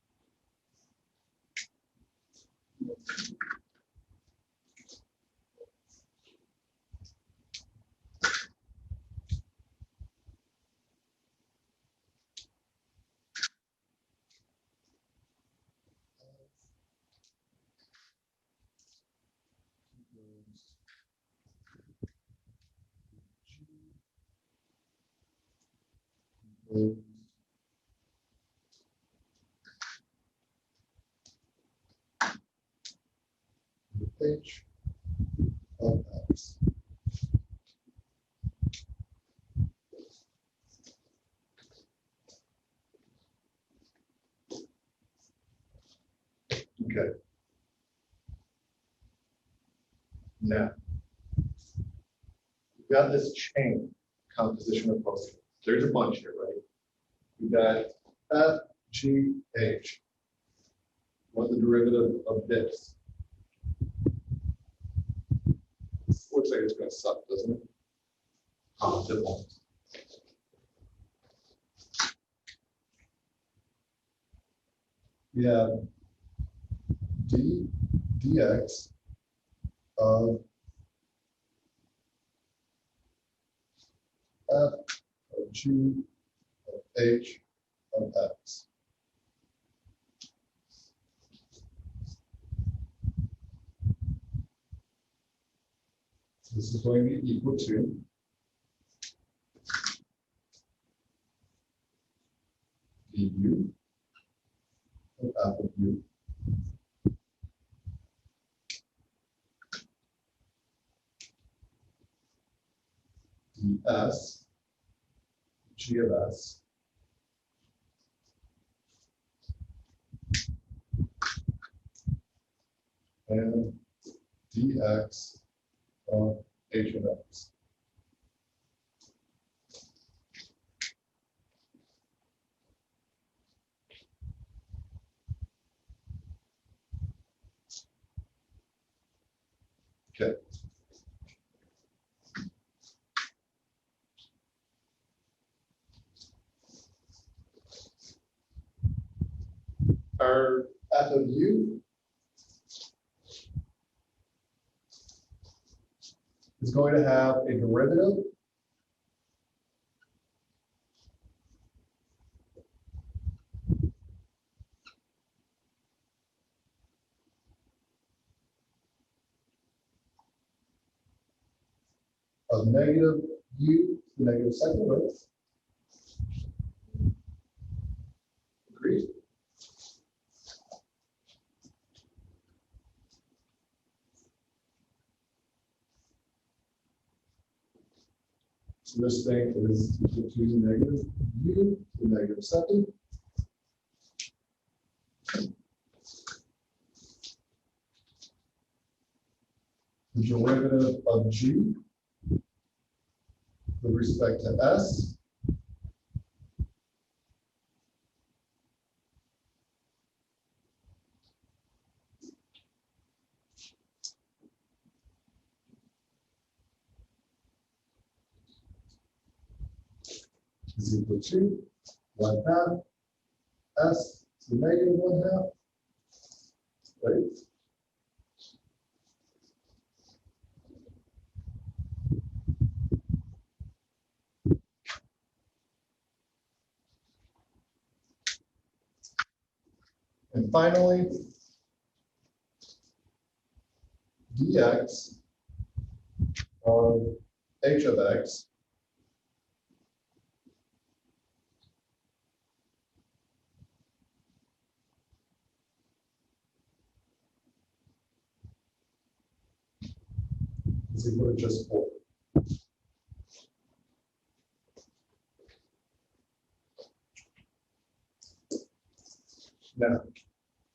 H of X. Okay. Now, we've got this chain composition of functions. There's a bunch here, right? We've got F, G, H. What's the derivative of this? Looks like it's going to suck, doesn't it? It won't. We have d dx of f of g of h of x. This is going to be equal to du of f of u ds g of s and dx of h of x. Okay. Our f of u is going to have a derivative of negative u to the negative second, right? Agreed? So this thing is equal to negative u to the negative second. The derivative of g with respect to s is equal to 1/2 s to the negative 1/2, right? And finally, dx of h of x is equal to just 4. Now,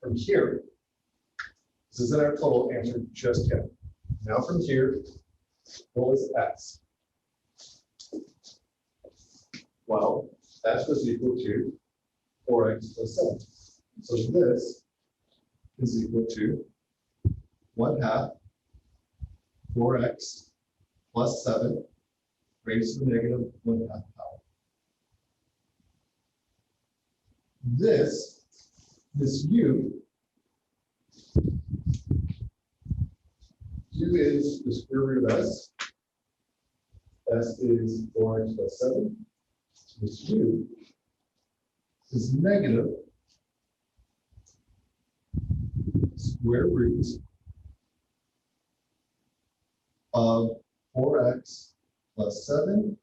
from here, this isn't our total answer just yet. Now from here, what is s? Well, s was equal to 4x plus 7. So this is equal to 1/2 4x plus 7 raised to the negative 1/2 power. This u is the square root of s. S is 4x plus 7. This u is negative square root of 4x plus 7.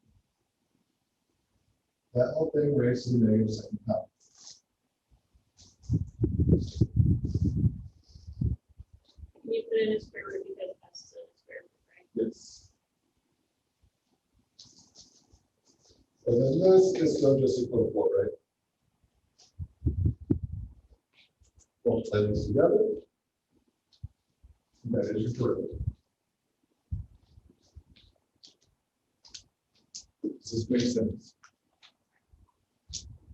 That whole thing raised to the negative second power. Can you put in a square root because s is in a square root, right? Yes. And then this is still just equal to 4, right? Multiply these together. And that is your derivative. Does this make sense?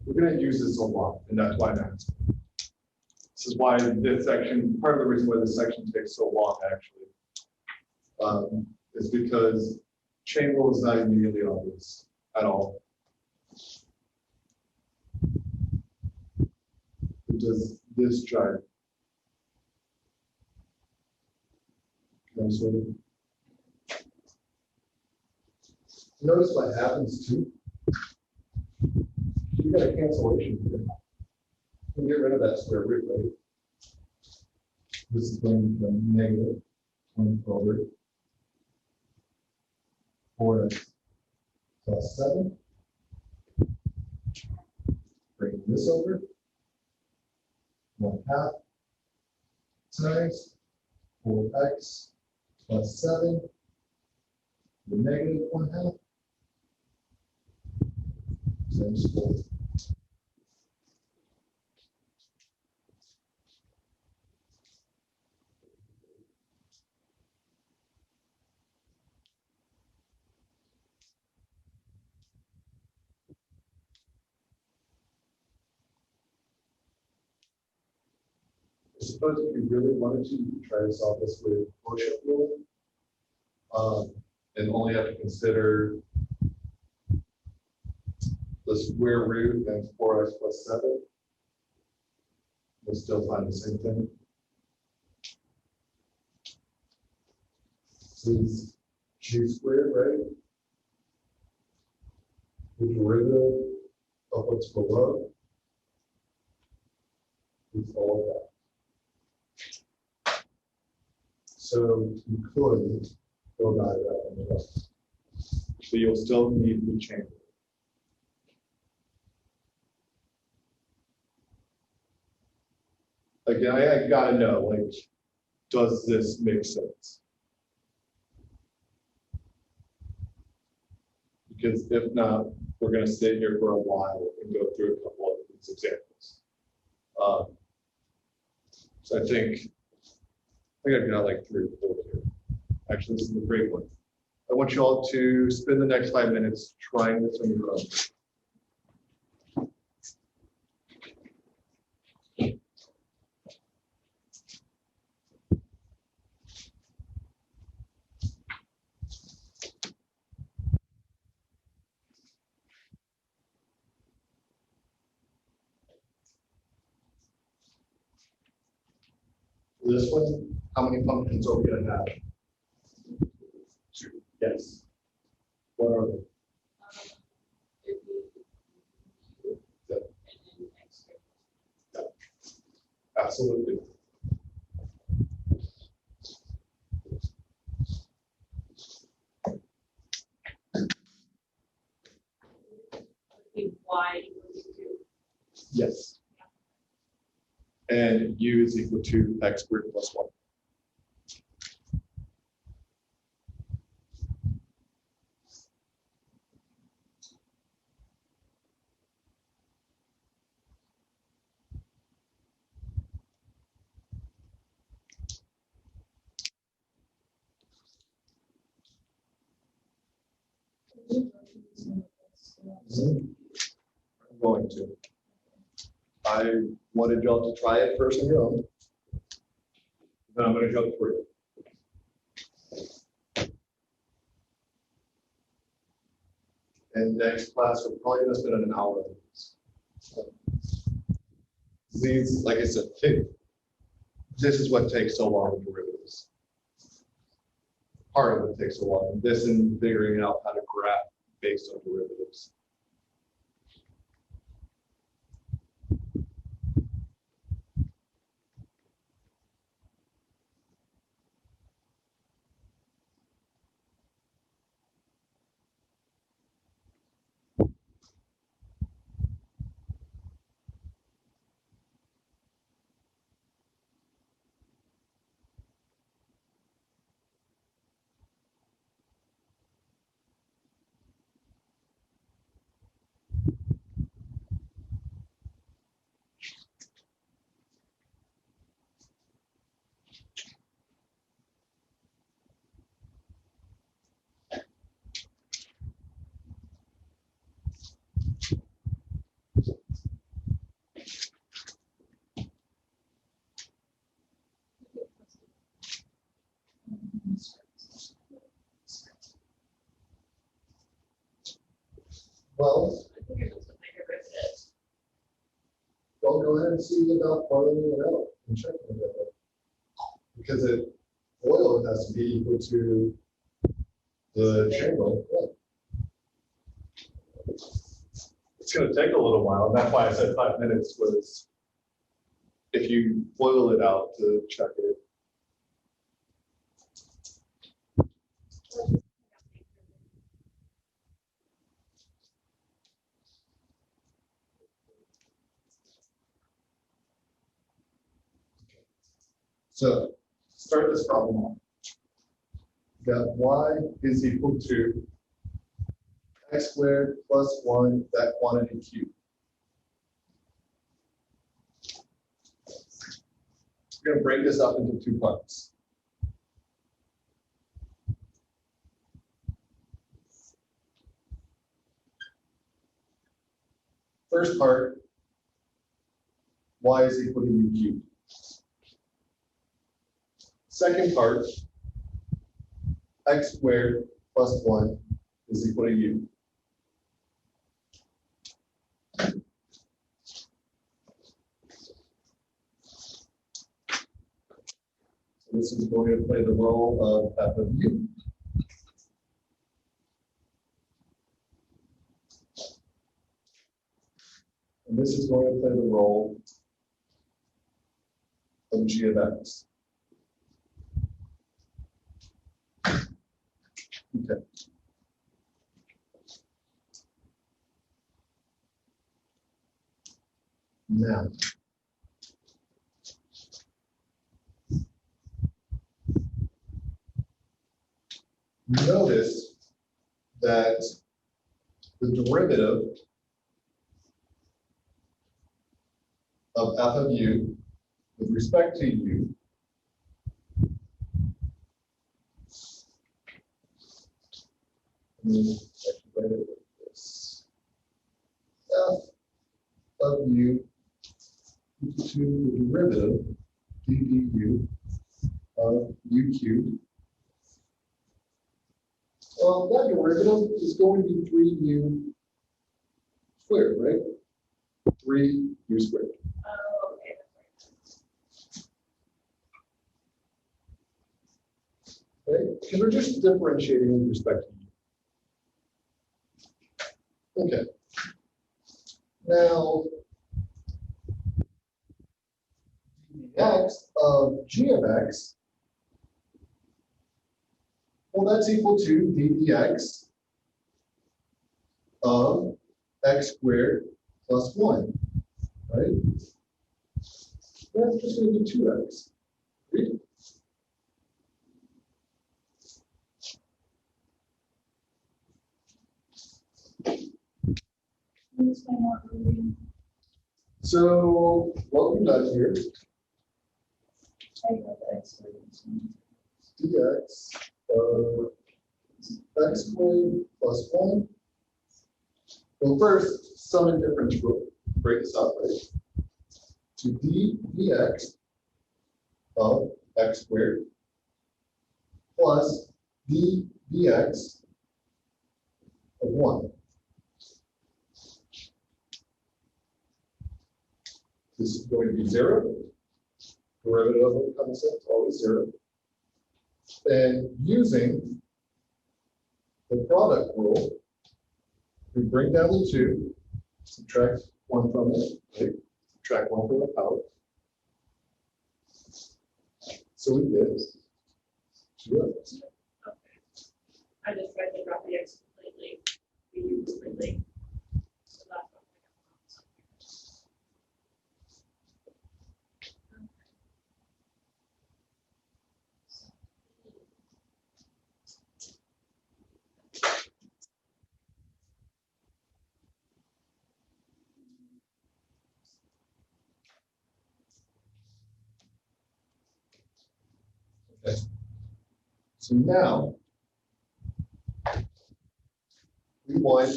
We're going to use this a lot, and that's why I'm asking. This is why this section, part of the reason why this section takes so long, actually, is because chain rule is not immediately obvious at all. Does this jive? Can I sort of notice what happens too? You got a cancellation here. You can get rid of that square root, right? This is going to become negative 1 over 4x plus 7. Bring this over. 1/2 times 4x plus 7, the negative 1/2 times 4. I suppose if you really wanted to, you could try to solve this with quotient rule. And only have to consider the square root and 4x plus 7. You'll still find the same thing. So it's g squared, right? The derivative of what's below is all of that. So you could go by that one as well. But you'll still need the chain. Again, I gotta know, like, does this make sense? Because if not, we're gonna sit here for a while and go through a couple of these examples. So I think I've got like 3 or 4 here. Actually, this is a great one. I want you all to spend the next 5 minutes trying this on your own. This one, how many functions are we going to have? 2. Yes. What are they? Absolutely. Y equals 2. Yes. And u is equal to x squared plus 1. I'm going to. I wanted y'all to try it first on your own. Then I'm going to jump through. And next class, we're probably going to spend an hour on this. These, like I said, this is what takes so long with derivatives. Part of it takes a while. This and figuring out how to graph based on derivatives. Well, I think it was with my derivative. well, go ahead and see about boiling it out and checking it out. Because it, oil has to be equal to the chain rule. It's going to take a little while, and that's why I said 5 minutes was if you boil it out to check it. So start this problem off. We got y is equal to x squared plus 1, that quantity cubed. We're going to break this up into two parts. First part, y is equal to u cubed. Second part, x squared plus 1 is equal to u. So this is going to play the role of f of u. And this is going to play the role of g of x. Okay. Now, notice that the derivative of f of u with respect to u write it like this. F of u equal to the derivative ddu of u cubed. That derivative is going to be 3u squared, right? 3u squared. Oh, okay. Okay, because we're just differentiating with respect to u. Okay. Now, x of g of x, well, that's equal to ddx of x squared plus 1, right? That's just going to be 2x. Right? So what we've done here, dx of x squared plus 1. Well, first, sum and difference rule. Break this up, right? To dx of x squared plus dx of 1. This is going to be 0. Derivative of the concept, always 0. And using the product rule, we bring down the 2, subtract 1 from it, right? Subtract 1 from the power. So we get 2x. I just tried to drop the x completely, the u completely. So that's what Okay. So now we want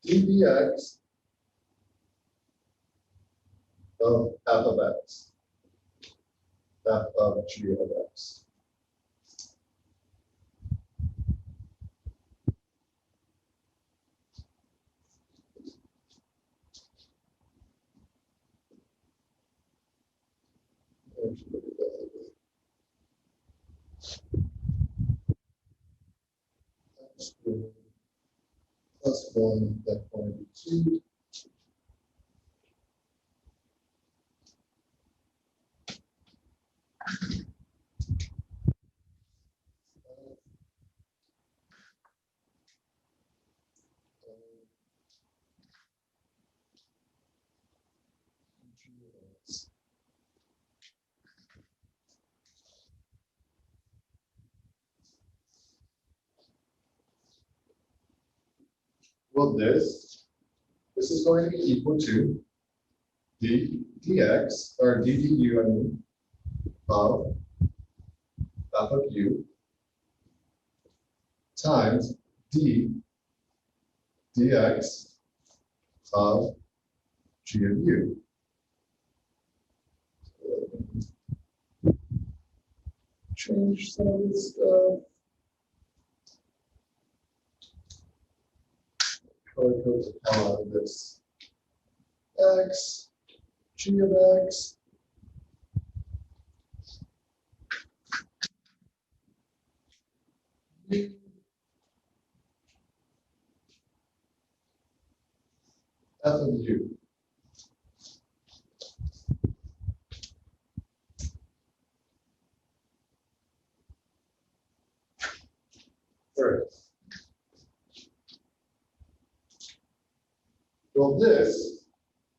dx of f of x, f of g of x. Plus 1, that quantity 2. Well, this is going to be equal to d dx, or d du, I mean, of f of u times d dx of g of u. Change some of this stuff. Color codes upon this x, g of x. F of u. Right. Well, this,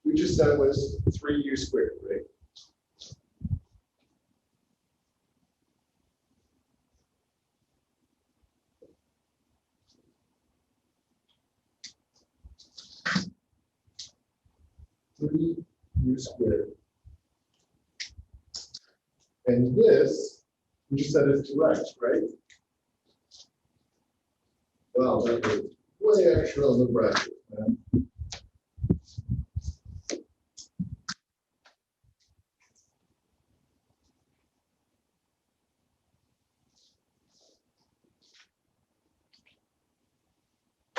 we just said was 3u squared, right? Three u squared. And this, we just said is 2x, right? Wow, that was way extra on the bracket, man.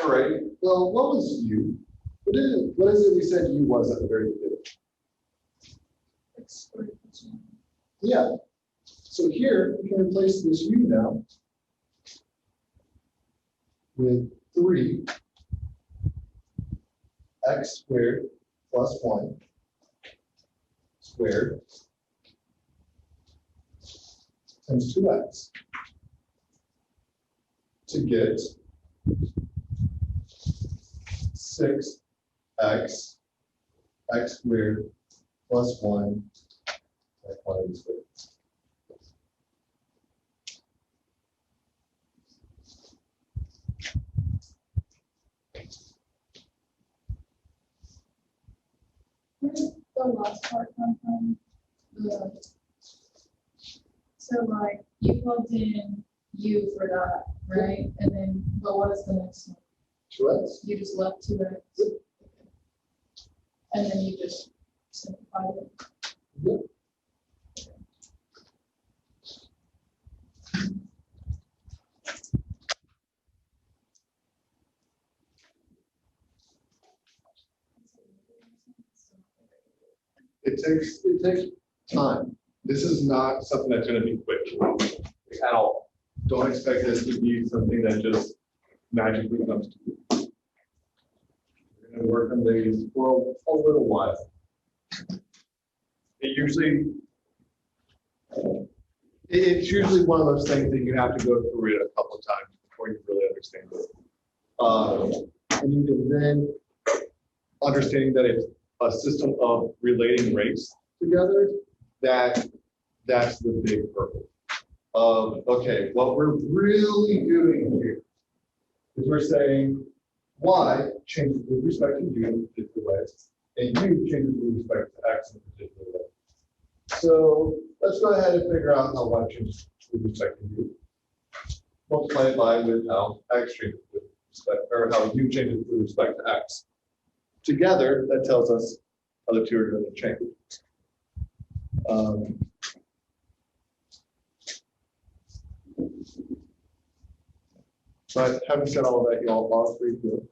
All right, well, what was u? What is it we said u was at the very beginning? Yeah. So here, we can replace this u now with 3 x squared plus 1 squared times 2x to get 6x x squared plus 1 quantity squared. Where did the last part come from? So like, you plugged in U for that, right? And then, but what is the next one? 2x? You just left 2x. And then you just simplified it. Yep. It takes time. This is not something that's going to be quick at all. Don't expect this to be something that just magically comes to you. We're going to work on these for a little while. It's usually one of those things that you have to go through it a couple of times before you really understand it. And you can then understanding that it's a system of relating rates together, that's the big hurdle. Okay, what we're really doing here is we're saying y changes with respect to u in a particular way, and u changes with respect to x in a particular way. So let's go ahead and figure out how y changes with respect to u. Multiply it by with how x changes with respect, or how u changes with respect to x. Together, that tells us how the two are going to change. But having said all that, y'all, pause for you.